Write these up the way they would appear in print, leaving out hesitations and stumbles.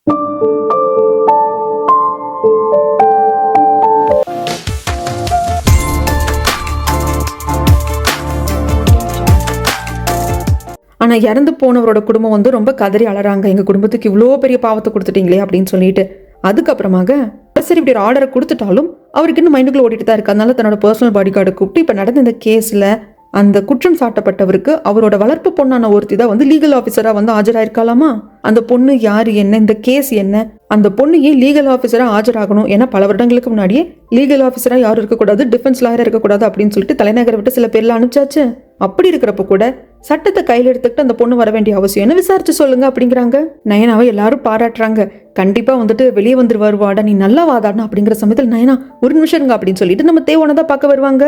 ஆனா இறந்து போனவரோட குடும்பம் வந்து ரொம்ப கதறி அழறாங்க. எங்க குடும்பத்துக்கு இவ்வளோ பெரிய பாவத்தை கொடுத்துட்டீங்களே அப்படின்னு சொல்லிட்டு. அதுக்கப்புறமாக சரி இப்படி ஒரு ஆர்டரை கொடுத்துட்டாலும் அவருக்கு இன்னும் மைண்டுக்குள்ள ஓடிட்டு தான் இருக்கு. அதனால தன்னோட பர்சனல் பாடி கார்டை கூப்பிட்டு இப்போ நடந்த இந்த கேஸ்ல அந்த குற்றம் சாட்டப்பட்டவருக்கு அவரோட வளர்ப்பு பொண்ணான ஒருத்தி தான் வந்து லீகல் ஆஃபீஸரா வந்து ஆஜராயிருக்கலாமா. அந்த பொண்ணு யாரு, என்ன, இந்த கேஸ் என்ன, அந்த பொண்ணு ஏன் லீகல் ஆஃபீஸரா ஆஜராகணும், ஏன்னா பல வருடங்களுக்கு முன்னாடியே லீகல் ஆஃபீஸரா யாரும் இருக்கக்கூடாது, டிஃபென்ஸ் லாயரா இருக்கக்கூடாது அப்படின்னு சொல்லிட்டு தலைநகரை விட்டு சில பேர்ல அனுப்பிச்சாச்சு. அப்படி இருக்கிறப்ப கூட சட்டத்தை கையில் எடுத்துக்கிட்டு அந்த பொண்ணு வர வேண்டிய அவசியம் என்ன, விசாரிச்சு சொல்லுங்க அப்படிங்கிறாங்க. நயனாவை எல்லாரும் பாராட்டுறாங்க. கண்டிப்பா வந்துட்டு வெளியே வந்துருவாரு, வாடா நீ நல்லா வாதாடணும் அப்படிங்கிற சமயத்தில் நயனா ஒரு நிமிஷம் இருங்க அப்படின்னு சொல்லிட்டு நம்ம தேவோனை தான் பார்க்க வருவாங்க.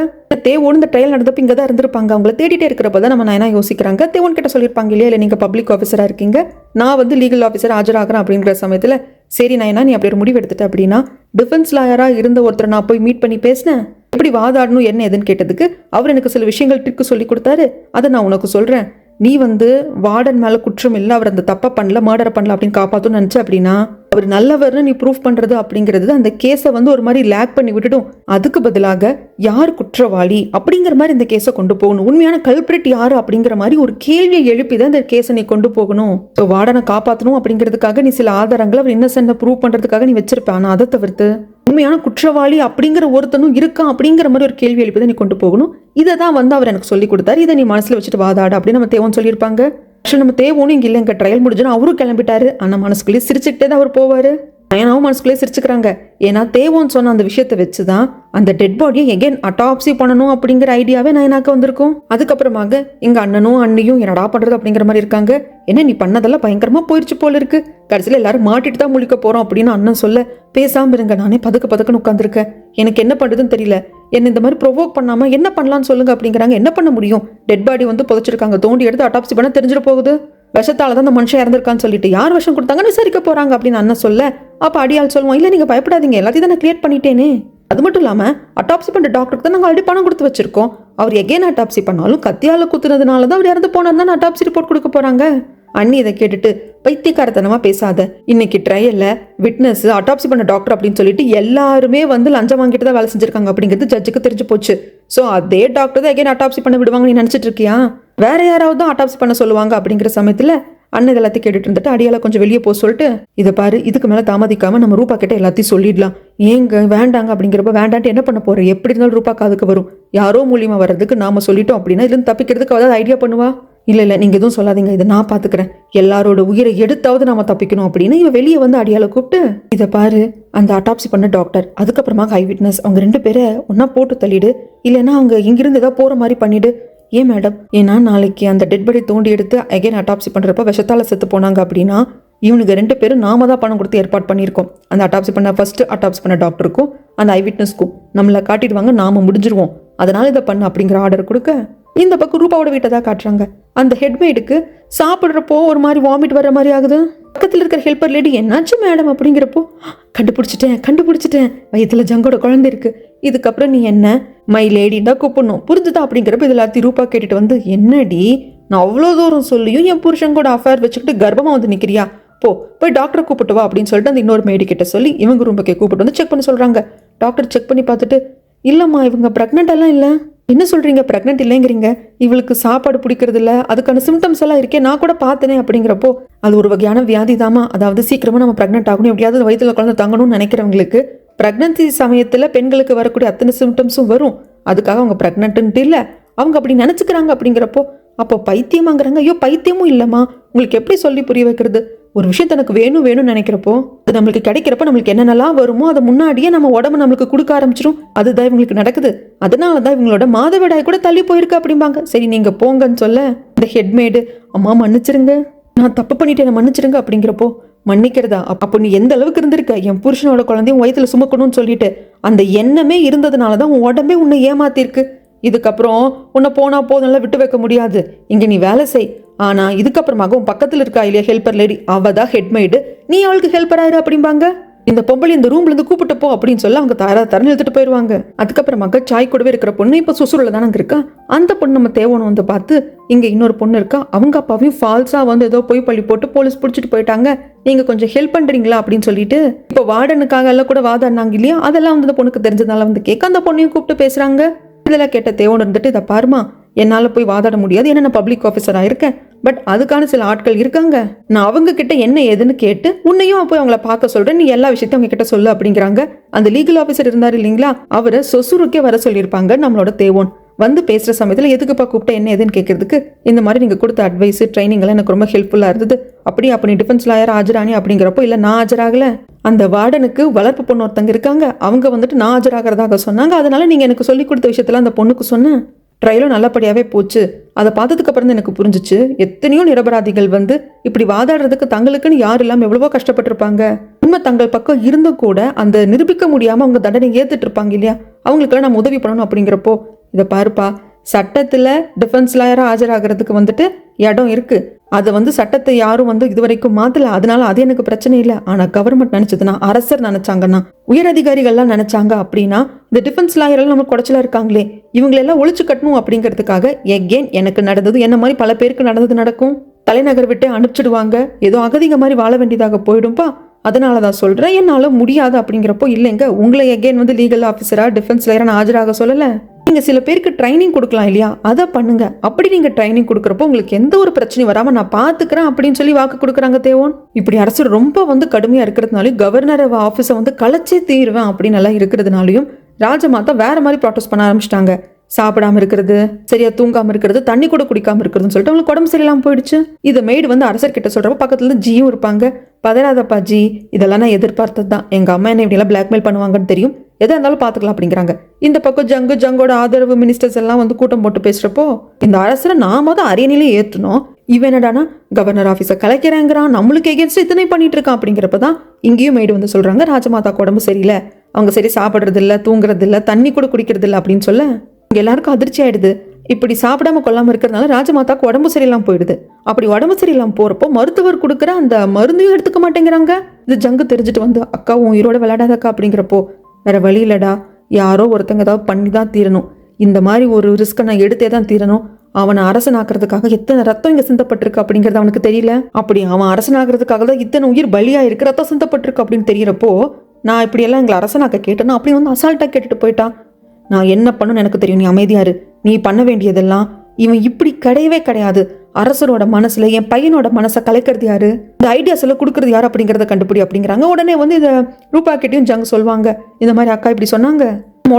தேவோன்னு இந்த ட்ரையல் நடந்தப்ப இங்க தான் இருந்திருப்பாங்க. அவங்களை தேடிட்டே இருக்கிறப்பதான் நம்ம நயனா யோசிக்கிறாங்க. தேவோன் கிட்ட சொல்லியிருப்பாங்க இல்லையா, இல்லை நீங்க பப்ளிக் ஆஃபீஸரா இருக்கீங்க, நான் வந்து லீகல் ஆஃபீஸர் ஆஜராகிறேன் அப்படிங்கிற சமயத்துல சரி நயனா நீ அப்படி ஒரு முடிவு எடுத்துட்ட அப்படின்னா டிஃபென்ஸ் லாயரா இருந்த ஒருத்தரை நான் போய் மீட் பண்ணி பேசினேன், எப்படி வாதாடணும் என்ன எதுன்னு கேட்டதுக்கு அவர் எனக்கு சில விஷயங்கள் ட்ரிக்கு சொல்லி கொடுத்தாரு, அதை நான் உனக்கு சொல்றேன். நீ வந்து வார்டன் மேல குற்றம் இல்லை, அவர் அந்த தப்பை பண்ணல, மர்டரை பண்ணல அப்படின்னு காப்பாத்துன்னு நினைச்ச அப்படின்னா அவர் நல்லவர்னு நீ ப்ரூஃப் பண்றது அப்படிங்கிறது அந்த கேஸை வந்து ஒரு மாதிரி லேக் பண்ணி விட்டுடும். அதுக்கு பதிலாக யார் குற்றவாளி அப்படிங்கிற மாதிரி இந்த கேஸை கொண்டு போகணும், உண்மையான கல்பிரிட் யாரு அப்படிங்கிற மாதிரி ஒரு கேள்வியை எழுப்பி தான் இந்த கேஸை நீ கொண்டு போகணும். ஸோ வார்டனை காப்பாற்றணும் அப்படிங்கிறதுக்காக நீ சில ஆதாரங்களை அவர் இன்னசென்ட் ப்ரூவ் பண்றதுக்காக நீ வச்சிருப்ப. ஆனா அதை தவிர்த்து உண்மையான குற்றவாளி அப்படிங்கிற ஒருத்தனும் இருக்கான் அப்படிங்கிற மாதிரி ஒரு கேள்வி எழுப்பி தான் நீ கொண்டு போகணும். இதை தான் வந்து அவர் எனக்கு சொல்லி கொடுத்தாரு, இதை நீ மனசுல வச்சுட்டு வாதாடு அப்படின்னு நம்ம தேவன் சொல்லியிருப்பாங்க. ஆக்சுவலி நம்ம தேவோனும் இங்கே இல்லைங்க, ட்ரையல் முடிஞ்சுன்னு அவரும் கிளம்பிட்டாரு. ஆனால் மனசுக்குள்ளேயே சிரிச்சுக்கிட்டே தான் அவர் போவார். நயனாவும் மனசுக்குள்ளேயே சிரிச்சுக்கிறாங்க. ஏன்னா தேவோன்னு சொன்ன அந்த விஷயத்தை வச்சு தான் அந்த டெட் பாடியை எகெயின் அட்டாப்சி பண்ணணும் அப்படிங்கிற ஐடியாவே நயனாக்கு வந்திருக்கும். அதுக்கப்புறமாக எங்க அண்ணனும் அண்ணியும் என்னடா பண்றது அப்படிங்கிற மாதிரி இருக்காங்க. என்ன நீ பண்ணதெல்லாம் பயங்கரமா போயிடுச்சு போல இருக்கு, கடைசியில் எல்லாரும் மாட்டிட்டு தான் முழிக்க போறோம் அப்படின்னு அண்ணன் சொல்ல, பேசாம இருங்க, நானே பதுக்குன்னு உட்காந்துருக்கேன், எனக்கு என்ன பண்றதுன்னு தெரியல, என்ன இந்த மாதிரி ப்ரொவோக் பண்ணாம என்ன பண்ணலாம்னு சொல்லுங்க அப்படிங்கிறாங்க. என்ன பண்ண முடியும், டெட் பாடி வந்து புதைச்சிருக்காங்க, தோண்டி எடுத்து அட்டாப்சி பண்ண தெரிஞ்சிட போகுது, விஷத்தால தான் அந்த மனுஷன் இறந்திருக்கான்னு சொல்லிட்டு யார் விஷம் கொடுத்தாங்கன்னு விசாரிக்க போறாங்க அப்படின்னு அண்ணன் சொல்ல, அப்ப அடியால் சொல்லுவோம், இல்ல நீங்க பயப்படாதீங்க, எல்லாத்தையும் தான் நான் கிளியர் பண்ணிட்டேனே, அது மட்டும் இல்லாம அட்டாப்சி பண்ற டாக்டருக்கு தான் நாங்கள் ஆல்ரெடி பணம் கொடுத்து வச்சிருக்கோம், அவர் எகேன் அட்டாப்சி பண்ணாலும் கத்தியால குத்துனதுனால தான் அவர் இறந்து போனார் தான் அட்டாப்சி ரிப்போர்ட் கொடுக்க போறாங்க. அண்ணி இதை கேட்டுட்டு பைத்தியக்காரத்தனமா பேசாத, இன்னைக்கு ட்ரையல்ல விட்னஸ் அட்டாப்சி பண்ண டாக்டர் அப்படின்னு சொல்லிட்டு எல்லாருமே வந்து லஞ்சம் வாங்கிட்டு தான் வேலை செஞ்சிருக்காங்க அப்படிங்கிறது ஜட்ஜுக்கு தெரிஞ்சு போச்சு. ஸோ அதே டாக்டர் தான் எகைன் அட்டாப்சி பண்ண விடுவாங்க நீ நினைச்சிட்டு இருக்கியா, வேற யாராவது தான் அட்டாப்சி பண்ண சொல்லுவாங்க அப்படிங்கிற சமயத்துல அண்ணன் எல்லாத்தையும் கேட்டுட்டு இருந்துட்டு அடியால கொஞ்சம் வெளியே போக சொல்லிட்டு, இதை பாரு இதுக்கு மேல தாமதிக்காம நம்ம ரூபா கிட்ட எல்லாத்தையும் சொல்லிடலாம், ஏங்க வேண்டாங்க அப்படிங்கிறப்ப வேண்டான்ட்டு என்ன பண்ண போறேன், எப்படி இருந்தாலும் ரூபா காதுக்கு வரும், யாரோ மூலியமா வர்றதுக்கு நாம சொல்லிட்டோம் அப்படின்னா இதுல தப்பிக்கிறதுக்கு அதாவது ஐடியா பண்ணுவா, இல்ல நீங்க எதுவும் சொல்லாதீங்க, இதை நான் பாத்துக்கிறேன், எல்லாரோட உயிரை எடுத்தாவது நாம தப்பிக்கணும் அப்படின்னு இவ வெளியே வந்து அடியால கூப்பிட்டு, இதை பாரு அந்த அட்டாப்சி பண்ண டாக்டர் அதுக்கப்புறமா ஐ விட்னஸ் அவங்க 2 பேரை ஒன்னா போட்டு தள்ளிடு, இல்லைன்னா அவங்க இங்கிருந்து ஏதாவது போற மாதிரி பண்ணிடு. ஏன் மேடம், ஏன்னா நாளைக்கு அந்த டெட் பாடி தோண்டி எடுத்து அகைன் அட்டாப்சி பண்றப்ப விஷத்தால செத்து போனாங்க அப்படின்னா இவனுக்கு 2 பேரும் நாம தான் பணம் கொடுத்து ஏற்பாடு பண்ணியிருக்கோம். அந்த அட்டாப்சி பண்ண ஃபர்ஸ்ட் அட்டாப்சி பண்ண டாக்டருக்கும் அந்த ஐ விட்னஸ்க்கும் நம்மளை காட்டிடுவாங்க, நாம முடிஞ்சிருவோம், அதனால இதை பண்ண அப்படிங்கிற ஆர்டர் கொடுக்க, இந்த பக்கம் ரூபாவோட வீட்டை தான் காட்டுறாங்க. அந்த ஹெட்மேடுக்கு சாப்பிட்றப்போ ஒரு மாதிரி வாமிட் வர்ற மாதிரி ஆகுது. பக்கத்தில் இருக்கிற ஹெல்ப்பர் லேடி என்னாச்சு மேடம் அப்படிங்கிறப்போ, கண்டுபிடிச்சிட்டேன் வயிற்றுல ஜங்கோட குழந்தை இருக்கு, இதுக்கப்புறம் நீ என்ன மை லேடின்னு தான் கூப்பிடணும், புரிஞ்சுதா அப்படிங்கிறப்ப இது எல்லாத்தையும் ரூபா கேட்டுட்டு வந்து, என்னடி நான் அவ்வளோ தூரம் சொல்லியும் என் புருஷன் கூட அஃபேர் வச்சுக்கிட்டு கர்ப்பமாக வந்து நிற்கிறியா, போய் டாக்டரை கூப்பிட்டு வா அப்படின்னு சொல்லிட்டு அந்த இன்னொரு மேடி கிட்ட சொல்லி இவங்க ரூமுக்கே கூப்பிட்டு வந்து செக் பண்ண சொல்றாங்க. டாக்டர் செக் பண்ணி பார்த்துட்டு, இல்லம்மா இவங்க பிரெக்னென்ட் எல்லாம் இல்லை, என்ன சொல்றீங்க பிரெக்னென்ட் இல்லைங்கிறீங்க, இவளுக்கு சாப்பாடு பிடிக்கிறது இல்லை, அதுக்கான சிம்டம்ஸ் எல்லாம் இருக்கே, நான் கூட பார்த்தேனே அப்படிங்கிறப்போ, அது ஒரு வகையான வியாதி தாமா, அதாவது சீக்கிரமா நம்ம பிரெக்னென்ட் ஆகணும், எப்படியாவது வயிற்றுல குழந்தை தங்கணும்னு நினைக்கிறவங்களுக்கு பிரெக்னன்சி சமயத்துல பெண்களுக்கு வரக்கூடிய அத்தனை சிம்டம்ஸும் வரும், அதுக்காக அவங்க பிரெக்னென்ட்ன்ட்டு இல்லை, அவங்க அப்படி நினைச்சுக்கிறாங்க அப்படிங்கிறப்போ, அப்போ பைத்தியமாங்கிறாங்க. ஐயோ பைத்தியமும் இல்லைம்மா, உங்களுக்கு எப்படி சொல்லி புரிய வைக்கிறது, ஒரு விஷயம் தனக்கு வேணும்னு நினைக்கிறப்போ அது நம்மளுக்கு கிடைக்கிறப்ப நம்மளுக்கு என்னென்னலாம் வருமோ அதை முன்னாடியே நம்ம உடம்பு நம்மளுக்கு கொடுக்க ஆரம்பிச்சிடும், அதுதான் இவங்களுக்கு நடக்குது, அதனாலதான் இவங்களோட மாதவிடாய் கூட தள்ளி போயிருக்கு அப்படிம்பாங்க. சரி நீங்க போங்கன்னு சொல்ல, இந்த ஹெட்மேடு அம்மா மன்னிச்சிருங்க, நான் தப்பு பண்ணிட்டேன் மன்னிச்சிருங்க அப்படிங்கிறப்போ, மன்னிக்கிறதா, அப்போ நீ எந்த அளவுக்கு இருந்திருக்க, என் புருஷனோட குழந்தையும் வயிற்றுல சுமக்கணும்னு சொல்லிட்டு அந்த எண்ணமே இருந்ததுனாலதான் உன் உடம்பே உன்னை ஏமாத்திருக்கு, இதுக்கப்புறம் உன்னை போனா போதும் விட்டு வைக்க முடியாது, இங்க நீ வேலை செய், ஆனா இதுக்கப்புறமாக உன் பக்கத்துல இருக்கா இல்லையா ஹெல்ப்பர் லேடி, அவ தான் ஹெட்மேடு, நீ அவளுக்கு ஹெல்ப்பர் ஆயிரு அப்படிம்பாங்க. இந்த பொம்பளை இந்த ரூம்ல இருந்து கூப்பிட்டு போ அப்படின்னு சொல்லி அவங்க தரன்னு எடுத்துட்டு போயிருவாங்க. அதுக்கப்புறமாக சாய் கூடவே இருக்கிற பொண்ணு இப்ப சுசுரில் தானே இருக்கா. அந்த பொண்ணு நம்ம தேவனை வந்து பார்த்து இங்க இன்னொரு பொண்ணு இருக்கா, அவங்க அப்பாவையும் ஃபால்ஸா வந்து ஏதோ போய் பள்ளி போட்டு போலீஸ் பிடிச்சிட்டு போயிட்டாங்க, நீங்க கொஞ்சம் ஹெல்ப் பண்றீங்களா அப்படின்னு சொல்லிட்டு இப்போ வார்டனுக்காக எல்லாம் கூட வாதாடினாங்க இல்லையா, அதெல்லாம் வந்து அந்த பொண்ணுக்கு தெரிஞ்சதுனால வந்து கேட்க அந்த பொண்ணையும் கூப்பிட்டு பேசுறாங்க. இதெல்லாம் கேட்ட தேவன் இருந்துட்டு இதை பாருமா, என்னால போய் வாதாட முடியாது, ஏன்னா நான் பப்ளிக் ஆஃபீஸரா இருக்கேன், பட் அதுக்கான சில ஆட்கள் இருக்காங்க, நான் அவங்க கிட்ட என்ன ஏதுன்னு கேட்டு உன்னையும் போய் அவங்கள பார்க்க சொல்றேன், நீ எல்லா விஷயத்தையும் அவங்க கிட்ட சொல்லு அப்படிங்கிறாங்க. அந்த லீகல் ஆஃபீஸர் இருந்தாரு இல்லைங்களா, அவரை சொசூருக்கே வர சொல்லியிருப்பாங்க நம்மளோட தேவோன். வந்து பேசுற சமயத்துல எதுக்குப்பா கூப்பிட்ட என்ன ஏதுன்னு கேட்கறதுக்கு, இந்த மாதிரி நீங்க கொடுத்த அட்வைஸ் ட்ரைனிங் எல்லாம் எனக்கு ரொம்ப ஹெல்ப்ஃபுல்லா இருந்தது, அப்படி டிஃபென்ஸ் லாயர் ஆஜரானி அப்படிங்கிறப்போ இல்ல நான் ஆஜராகல, அந்த வார்டனுக்கு வளர்ப்பு பொண்ணு ஒருத்தங்க இருக்காங்க, அவங்க வந்துட்டு நான் ஆஜராகிறதாக சொன்னாங்க, அதனால நீங்க எனக்கு சொல்லி கொடுத்த விஷயத்துல அந்த பொண்ணுக்கு சொன்னேன். ட்ரையலும் நல்லபடியாவே போச்சு. அதை பார்த்ததுக்கு அப்புறம் தான் எனக்கு புரிஞ்சிச்சு, எத்தனையோ நிரபராதிகள் வந்து இப்படி வாதாடுறதுக்கு தங்களுக்குன்னு யார் இல்லாமல் எவ்வளவோ கஷ்டப்பட்டிருப்பாங்க. உண்மை தங்கள் பக்கம் இருந்தும் கூட அந்த நிரூபிக்க முடியாம அவங்க தண்டனை ஏத்துட்டு இருப்பாங்க இல்லையா, அவங்களுக்கெல்லாம் நம்ம உதவி பண்ணணும். அப்படிங்கிறப்போ இதை பாருப்பா, சட்டத்துல டிஃபென்ஸ் லாயரா ஆஜராகிறதுக்கு வந்துட்டு இடம் இருக்கு, அதை வந்து சட்டத்தை யாரும் வந்து இதுவரைக்கும் மாத்தல, அதனால அது எனக்கு பிரச்சனை இல்லை. ஆனா கவர்மெண்ட் நினைச்சதுன்னா, அரசர் நினைச்சாங்கன்னா, உயர் அதிகாரிகள்லாம் நினைச்சாங்க அப்படின்னா, இந்த டிஃபென்ஸ் லாயர் எல்லாம் நம்ம குடைச்சலா இருக்காங்களே, இவங்களெல்லாம் ஒழிச்சு கட்டணும் அப்படிங்கிறதுக்காக எகெயின் எனக்கு நடந்தது என்ன மாதிரி பல பேருக்கு நடக்கும். தலைநகர் விட்டு அனுப்பிச்சிடுவாங்க, ஏதோ அகதிக மாதிரி வாழ வேண்டியதாக போயிடும்பா. அதனாலதான் சொல்றேன், என்னால முடியாது அப்படிங்கிறப்போ இல்லைங்க, உங்களை எகெயின் வந்து லீகல் ஆஃபீஸரா டிஃபென்ஸ் லாயரா ஆஜராக சொல்லல, நீங்க சில பேருக்கு ட்ரைனிங் கொடுக்கலாம் இல்லையா, அதை பண்ணுங்க. அப்படி நீங்க ட்ரைனிங் கொடுக்கறப்போ உங்களுக்கு எந்த ஒரு பிரச்சனையும் வராம நான் பாத்துக்கிறேன் அப்படின்னு சொல்லி வாக்கு கொடுக்குறாங்க தேவோன். இப்படி அரசு ரொம்ப வந்து கடுமையா இருக்கிறதுனாலும், கவர்னர் ஆபீஸை வந்து கலைச்சே தீருவேன் அப்படின்னு எல்லாம் இருக்கிறதுனாலையும் ராஜமாதா வேற மாதிரி ப்ராட்டஸ்ட் பண்ண ஆரம்பிச்சிட்டாங்க. சாப்பிடாம இருக்கிறது, சரியா தூங்காம இருக்கிறது, தண்ணி கூட குடிக்காம இருக்கிறதுன்னு சொல்லிட்டு அவங்களுக்கு உடம்பு சரியில்லாம போயிடுச்சு. இதை மேய்டு வந்து அரசர் கிட்ட சொல்றப்ப பக்கத்துல இருந்து ஜியும் இருப்பாங்க. பதறாதப்பா ஜி, இதெல்லாம் நான் எதிர்பார்த்தது தான், எங்க அம்மா என்ன இப்படி எல்லாம் பிளாக்மெயில் பண்ணுவாங்கன்னு தெரியும், எதா இருந்தாலும் பாத்துக்கலாம் அப்படிங்கிறாங்க. இந்த பக்கம் ஜங்கோட ஆதரவு மினிஸ்டர்ஸ் எல்லாம் வந்து கூட்டம் போட்டு பேசுறப்போ, இந்த அரசரை நாம தான் அரியணையிலே ஏற்றணும், இவன் என்னடானா கவர்னர் ஆஃபீஸை கலைக்கிறாங்கிறான், நம்மளுக்கு எகேன்ஸ்ட் இத்தனை பண்ணிட்டு இருக்கான். அப்படிங்கிறப்பதான் இங்கேயும் மேய்டு வந்து சொல்றாங்க, ராஜமாதாக்கு உடம்பு சரியில்லை, அவங்க சரி சாப்பிட்றது இல்லை, தூங்குறது இல்லை, தண்ணி கூட குடிக்கிறது இல்லை அப்படின்னு சொல்ல எல்லாருக்கும் அதிர்ச்சி ஆயிடுது. இப்படி சாப்பிடாம கொள்ளாம இருக்கிறதுனால ராஜமாதாக்கு உடம்பு சரியில்லாம போயிடுது. அப்படி உடம்பு சரியில்லாம போறப்போ மருத்துவர் கொடுக்குற அந்த மருந்தையும் எடுத்துக்க மாட்டேங்கிறாங்க. இது ஜங்கு தெரிஞ்சுட்டு வந்து, அக்கா உன் உயிரோட விளையாடாதக்கா அப்படிங்கிறப்போ, வேற வழி இல்லடா, யாரோ ஒருத்தங்க ஏதாவது பண்ணி தான் தீரணும், இந்த மாதிரி ஒரு ரிஸ்கை நான் எடுத்தே தான் தீரணும், அவனை அரசனாக்குறதுக்காக எத்தனை ரத்தம் இங்க சிந்தப்பட்டிருக்கு அப்படிங்கிறது அவனுக்கு தெரியல, அப்படி அவன் அரசனாகிறதுக்காக தான் இத்தனை உயிர் பலியா இருக்கு, ரத்தம் சிந்தப்பட்டிருக்கு அப்படின்னு தெரியறப்போ, நான் இப்படி எல்லாம் எங்களை அரசனாக்க கேட்டேன்னா அப்படி வந்து அசால்ட்டா கேட்டுட்டு போயிட்டான். நான் என்ன பண்ணணும்னு எனக்கு தெரியும், நீ அமைதியாரு, நீ பண்ண வேண்டியதெல்லாம், இவன் இப்படி கிடையவே கிடையாது, அரசரோட மனசுல என் பையனோட மனசை கலைக்கிறது யாரு, இந்த ஐடியாஸ் எல்லாம் கொடுக்கறது யாரு அப்படிங்கறத கண்டுபிடி அப்படிங்கிறாங்க. உடனே வந்து இதை ரூபா கிட்டையும் ஜங்கு சொல்லுவாங்க, இந்த மாதிரி அக்கா இப்படி சொன்னாங்க,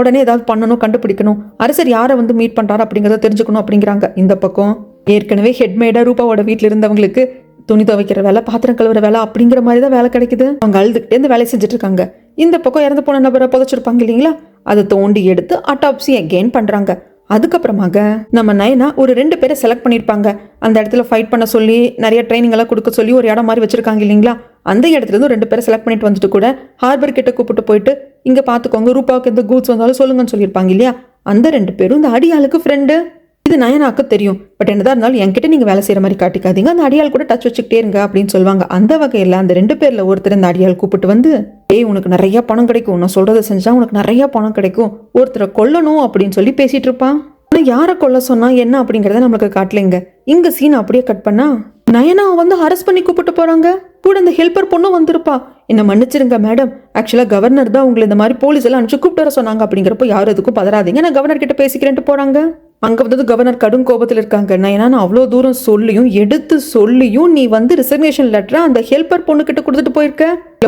உடனே ஏதாவது பண்ணணும், கண்டுபிடிக்கணும், அரசர் யாரை வந்து மீட் பண்றாரு அப்படிங்கறத தெரிஞ்சுக்கணும் அப்படிங்கிறாங்க. இந்த பக்கம் ஏற்கனவே ஹெட்மேடா ரூபாவோட வீட்டுல இருந்தவங்களுக்கு துணி துவைக்கிற வேலை, பாத்திரம் கழுவுற வேலை அப்படிங்கிற மாதிரி தான் வேலை கிடைக்குது. அவங்க அழுதுகிட்டே இந்த வேலையை செஞ்சுட்டு இருக்காங்க. இந்த பக்கம் இறந்து போன நபரை புதைச்சிருப்பாங்க இல்லைங்களா, அதை தோண்டி எடுத்து அட்டாப்சி அகெயின் பண்றாங்க. அதுக்கப்புறமாக நம்ம நயனா ஒரு 2 பேரை செலக்ட் பண்ணியிருப்பாங்க. அந்த இடத்துல ஃபைட் பண்ண சொல்லி நிறைய ட்ரைனிங் எல்லாம் கொடுக்க சொல்லி ஒரு இடம் மாதிரி வச்சிருக்காங்க இல்லைங்களா, அந்த இடத்துல இருந்து 2 பேரை செலக்ட் பண்ணிட்டு வந்துட்டு கூட ஹார்பர் கிட்ட கூப்பிட்டு போயிட்டு, இங்க பாத்துக்கோங்க, ரூபாவுக்கு எந்த கூட்ஸ் வந்தாலும் சொல்லுங்கன்னு சொல்லியிருப்பாங்க இல்லையா, அந்த 2 பேரும் இந்த அடியாளுக்கு ஃப்ரெண்டு. இது நயனாக்கு தெரியும், பட் என்னதான் இருந்தாலும் என்கிட்ட நீங்க வேலை செய்யற மாதிரி காட்டிக்காதீங்க, அந்த அடியாள் கூட டச் வச்சுக்கிட்டே இருங்க அப்படின்னு சொல்லுவாங்க. அந்த வகையில அந்த 2 பேர்ல ஒருத்தர் இந்த அடியாள் கூப்பிட்டு வந்து, ஏய் உனக்கு நிறைய பணம் கிடைக்கும், நான் சொல்றதை செஞ்சா உனக்கு நிறைய பணம் கிடைக்கும், ஒருத்தரை கொல்லணும் அப்படின்னு சொல்லி பேசிட்டு இருப்பான். ஆனா யாரை கொல்ல சொன்னா என்ன அப்படிங்கறத நம்மளுக்கு காட்டலைங்க. இங்க சீன் அப்படியே கட் பண்ணா நயனா வந்து அரெஸ்ட் பண்ணி கூப்பிட்டு போறாங்க. கூட இந்த ஹெல்ப்பர் பொண்ணும் வந்திருப்பா. என்ன மன்னிச்சிருங்க மேடம், ஆக்சுவலா கவர்னர் தான் உங்களை இந்த மாதிரி போலீஸ் எல்லாம் அனுப்பிச்சு கூப்பிட்டு வர சொன்னாங்க அப்படிங்கிறப்போ யாரும் எதுக்கும் பதறாதீங்க, நான் கவர்னர் கிட்ட பேசிக்கிறேன்ட்டு போறாங்க. அங்க வந்து கவர்னர் கடும் கோபத்தில் இருக்காங்க. நான் அவ்வளோ தூரம் சொல்லியும் எடுத்து சொல்லியும் நீ வந்து ரிசர்வேஷன் லெட்டரை அந்த ஹெல்ப்பர் பொண்ணு கிட்ட கொடுத்துட்டு போயிருக்க,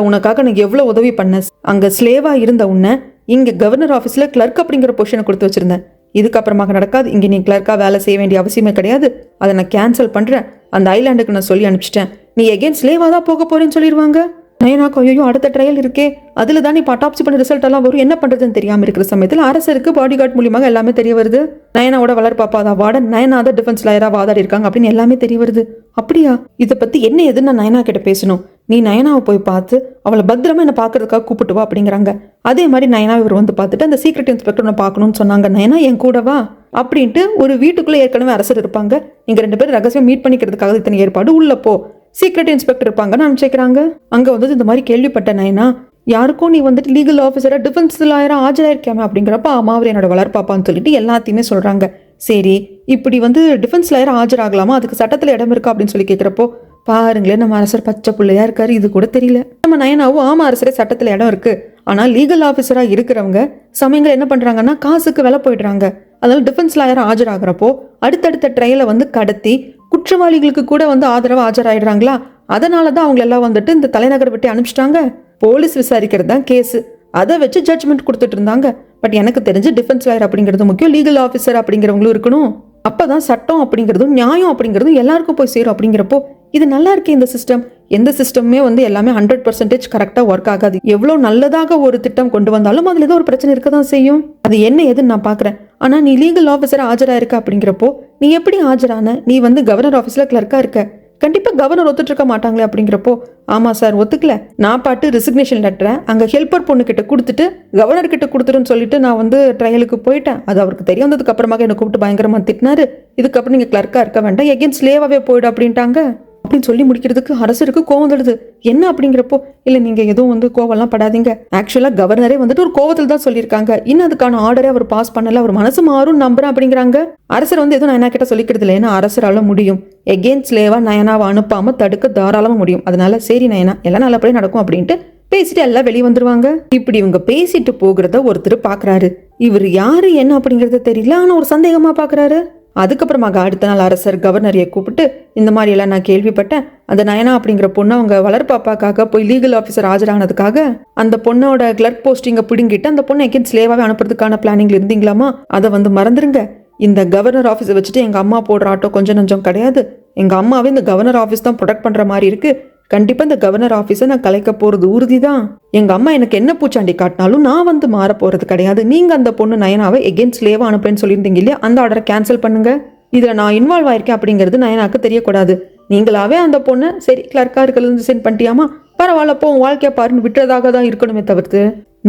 உனக்காக நான் எவ்வளவு உதவி பண்ண, அங்க ஸ்லேவா இருந்த உன்னை இங்க கவர்னர் ஆபீஸ்ல கிளர்க் அப்படிங்கிற பொசிஷனை கொடுத்து வச்சிருந்தேன், இதுக்கப்புறமாக நடக்காது, இங்க நீ கிளர்க்கா வேலை செய்ய வேண்டிய அவசியமே கிடையாது, அதை நான் கேன்சல் பண்றேன், அந்த ஐலாண்டுக்கு நான் சொல்லி அனுப்பிச்சிட்டேன், நீ எகெயின் ஸ்லேவா தான் போக போறேன்னு சொல்லிடுவாங்க. நயனாக்கு ஐயோ அடுத்த ட்ரையல் இருக்கே, அதில் தான் இப்போ அட்டாப்சி பண்ண ரிசல்ட் எல்லாம் வரும், என்ன பண்ணுறதுன்னு தெரியாமல் இருக்கிற சமயத்தில் அரசருக்கு பாடி கார்டு மூலியமாக எல்லாமே தெரிய வருது. நயனாவோட வளர்ப்பாப்பா தான் வார்டன், நயனா தான் டிஃபென்ஸ் லாயரா வாதாடி இருக்காங்க அப்படின்னு எல்லாமே தெரிய வருது. அப்படியா, இதை பற்றி என்ன எதுன்னு நான் நயனா கிட்ட பேசணும், நீ நயனாவை போய் பார்த்து அவளை பத்திரமா என்ன பார்க்கறதுக்காக கூப்பிட்டு வா அப்படிங்கிறாங்க. அதே மாதிரி நயனா இவர் வந்து பார்த்துட்டு அந்த சீக்ரெட் இன்ஸ்பெக்டர் பார்க்கணும்னு சொன்னாங்க. நயனா என் கூட வா அப்படின்ட்டு ஒரு வீட்டுக்குள்ளே ஏற்கனவே அரசர் இருப்பாங்க, நீங்க 2 பேரும் ரகசியம் மீட் பண்ணிக்கிறதுக்காக இத்தனை ஏற்பாடு, உள்ள போ, சீக்ரெட் இன்ஸ்பெக்டர் இருப்பாங்கன்னு அனுப்பிச்சிக்கிறாங்க. அங்க வந்து இந்த மாதிரி கேள்விப்பட்ட நயனா, யாருக்கும் நீ வந்துட்டு லீகல் ஆஃபீஸரா டிஃபென்ஸ் லாயரா ஆஜராயிருக்காம அப்படிங்கிறப்ப ஆமா அவர் என்னோட வளர்ப்பாப்பான்னு சொல்லிட்டு எல்லாத்தையுமே சொல்றாங்க. சரி, இப்படி வந்து டிஃபென்ஸ் லாயரா ஆஜராகலாமா, அதுக்கு சட்டத்தில் இடம் இருக்கா அப்படின்னு சொல்லி கேட்குறப்போ பாருங்களேன், நம்ம அரசர் பச்சை பிள்ளையா இருக்காரு, இது கூட தெரியல. நம்ம நயனாவும் ஆமா அரசரே சட்டத்தில் இடம் இருக்கு, ஆனால் லீகல் ஆஃபீஸரா இருக்கிறவங்க சமயங்கள் என்ன பண்றாங்கன்னா காசுக்கு விலை போயிடுறாங்க. அதனால டிஃபென்ஸ் லாயரா ஆஜராகிறப்போ அடுத்தடுத்த ட்ரையலை வந்து கடத்தி குற்றவாளிகளுக்கு கூட வந்து ஆதரவு ஆஜராயிடுறாங்களா. அதனால தான் அவங்களெல்லாம் வந்துட்டு இந்த தலைநகர் விட்டு அனுப்பிச்சிட்டாங்க. போலீஸ் விசாரிக்கிறது தான் கேஸு, அதை வச்சு ஜட்ஜ்மெண்ட் கொடுத்துட்டு இருந்தாங்க. பட் எனக்கு தெரிஞ்சு டிஃபென்ஸ் லாயர் அப்படிங்கிறது முக்கியம், லீகல் ஆஃபீஸர் அப்படிங்கிறவங்களும் இருக்கணும். அப்பதான் சட்டம் அப்படிங்கிறதும் நியாயம் அப்படிங்கிறதும் எல்லாருக்கும் போய் சேரும். அப்படிங்கிறப்போ இது நல்லா இருக்கு இந்த சிஸ்டம். எந்த சிஸ்டமே வந்து எல்லாமே 100% கரெக்டாக ஒர்க் ஆகாது. எவ்வளோ நல்லதாக ஒரு திட்டம் கொண்டு வந்தாலும் அதில் ஏதோ ஒரு பிரச்சனை இருக்க தான் செய்யும். அது என்ன ஏதுன்னு நான் பார்க்குறேன். ஆனால் நீ லீகல் ஆஃபீஸர் ஆஜராயிருக்க அப்படிங்கிறப்போ நீ எப்படி ஆஜரான? நீ வந்து கவர்னர் ஆஃபீஸில் கிளர்க்காக இருக்க, கண்டிப்பாக கவர்னர் ஒத்துட்டு இருக்க மாட்டாங்களே. அப்படிங்கிறப்போ ஆமாம் சார் ஒத்துக்கல, நான் பாட்டு ரிசிக்னேஷன் லெட்டரை அங்கே ஹெல்ப்பர் பொண்ணுக்கிட்ட கொடுத்துட்டு கவர்னர் கிட்ட கொடுத்துருன்னு சொல்லிட்டு நான் வந்து ட்ரையலுக்கு போயிட்டேன். அது அவருக்கு தெரிய வந்ததுக்கு அப்புறமாக என்னை கூப்பிட்டு பயங்கரமாக திட்டினாரு. இதுக்கப்புறம் நீங்கள் கிளர்க்காக இருக்க வேண்டாம், எகெயின் ஸ்லேவாகவே போயிடு அப்படின்ட்டாங்க. அப்படின்னு சொல்லி முடிக்கிறதுக்கு அரசருக்கு கோவம் தடுது. என்ன அப்படிங்கிறப்போ இல்லை நீங்கள் எதுவும் வந்து கோவம்லாம் படாதீங்க, ஆக்சுவலாக கவர்னரே வந்துட்டு ஒரு கோவத்தில் தான் சொல்லியிருக்காங்க, இன்னும் அதுக்கான ஆர்டரே அவர் பாஸ் பண்ணல, அவர் மனசு மாறும் நம்புறேன் அப்படிங்கிறாங்க. அரசர் வந்து எதுவும் நயனா கிட்ட சொல்லிக்கிறது இல்லை, ஏன்னா அரசரால முடியும் எகெயின் ஸ்லேவா நயனாவை அனுப்பாம தடுக்க தாராளமாக முடியும். அதனால சரி நயனா எல்லாம் நல்லபடியே நடக்கும் அப்படின்ட்டு பேசிட்டு எல்லாம் வெளியே வந்துருவாங்க. இப்படி இவங்க பேசிட்டு போகிறத ஒருத்தர் பாக்குறாரு. இவர் யாரு என்ன அப்படிங்கறத தெரியல, ஆனா ஒரு சந்தேகமா பாக்குறாரு. அதுக்கப்புறமாக அடுத்த நாள் அரசர் கவர்னரையை கூப்பிட்டு இந்த மாதிரி எல்லாம் நான் கேள்விப்பட்டேன், அந்த நயனா அப்படிங்கிற பொண்ணு அவங்க வளர்ப்பாப்பாக்காக போய் லீகல் ஆஃபீஸர் ஆஜரானதுக்காக அந்த பொண்ணோட கிளர்க் போஸ்டிங்கை பிடுங்கிட்டு அந்த பொண்ணை எங்கேயும் ஸ்லேவாவே அனுப்புறதுக்கான பிளானிங்ல இருந்தீங்களாமா, அதை வந்து மறந்துருங்க. இந்த கவர்னர் ஆஃபீஸை வச்சுட்டு எங்கள் அம்மா போடுற ஆட்டோ கொஞ்சம் நஞ்சம் கிடையாது. எங்கள் அம்மாவே இந்த கவர்னர் ஆஃபீஸ் தான் ப்ரொடெக்ட் பண்ணுற மாதிரி இருக்கு. கண்டிப்பாக இந்த கவர்னர் ஆஃபீஸை நான் கலைக்க போகிறது உறுதி தான். எங்கள் அம்மா எனக்கு என்ன பூச்சாண்டி காட்டினாலும் நான் வந்து மாற போகிறது கிடையாது. நீங்கள் அந்த பொண்ணு நயனாவை எகெயின் ஸ்லேவாக அனுப்புறேன்னு சொல்லியிருந்தீங்க இல்லையா, அந்த ஆர்டரை கேன்சல் பண்ணுங்க. இதில் நான் இன்வால்வ் ஆயிருக்கேன் அப்படிங்கிறது நயனாக்கு தெரியக்கூடாது. நீங்களாவே அந்த பொண்ணை சரி கிளர்க்காக இருக்கிறது சென்ட் பண்ணிட்டியாமா, பரவாயில்ல போ வாழ்க்கையை பாருன்னு விட்டுறதாக தான் இருக்கணுமே தவிர்த்து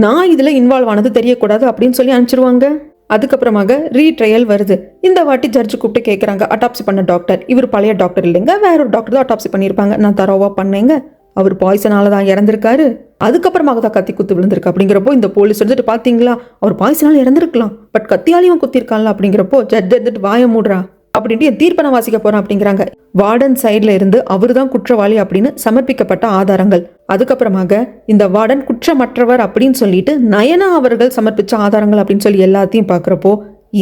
நான் இதில் இன்வால்வ் ஆனது தெரியக்கூடாது அப்படின்னு சொல்லி அனுப்பிச்சிருவாங்க. அதுக்கப்புறமாக ரீட்ரையல் வருது. இந்த வாட்டி ஜட்ஜு கூப்பிட்டு கேட்குறாங்க, அட்டாப்சி பண்ண டாக்டர் இவர் பழைய டாக்டர் இல்லைங்க, வேற ஒரு டாக்டர் தான் அட்டாப்சி பண்ணியிருப்பாங்க, நான் தரோவா பண்ணேங்க, அவர் பாய்சனால தான் இறந்திருக்காரு, அதுக்கப்புறமாக தான் கத்தி குத்து விழுந்திருக்கு. அப்படிங்கிறப்போ இந்த போலீஸ் வந்துட்டு பார்த்தீங்களா அவர் பாய்சனால இறந்திருக்கலாம், பட் கத்தியாலையும் குத்திருக்கான்ல. அப்படிங்கிறப்போ ஜட்ஜ் எடுத்துட்டு வாய மூடுறா அப்படின்ட்டு என் தீர்ப்பை வாசிக்க போறேன் அப்படிங்கிறாங்க. வார்டன் சைட்ல இருந்து அவரு தான் குற்றவாளி அப்படின்னு சமர்ப்பிக்கப்பட்ட ஆதாரங்கள், அதுக்கப்புறமாக இந்த வார்டன் குற்றமற்றவர் அப்படின்னு சொல்லிட்டு நயனா அவர்கள் சமர்ப்பிச்ச ஆதாரங்கள் அப்படின்னு சொல்லி எல்லாத்தையும் பார்க்குறப்போ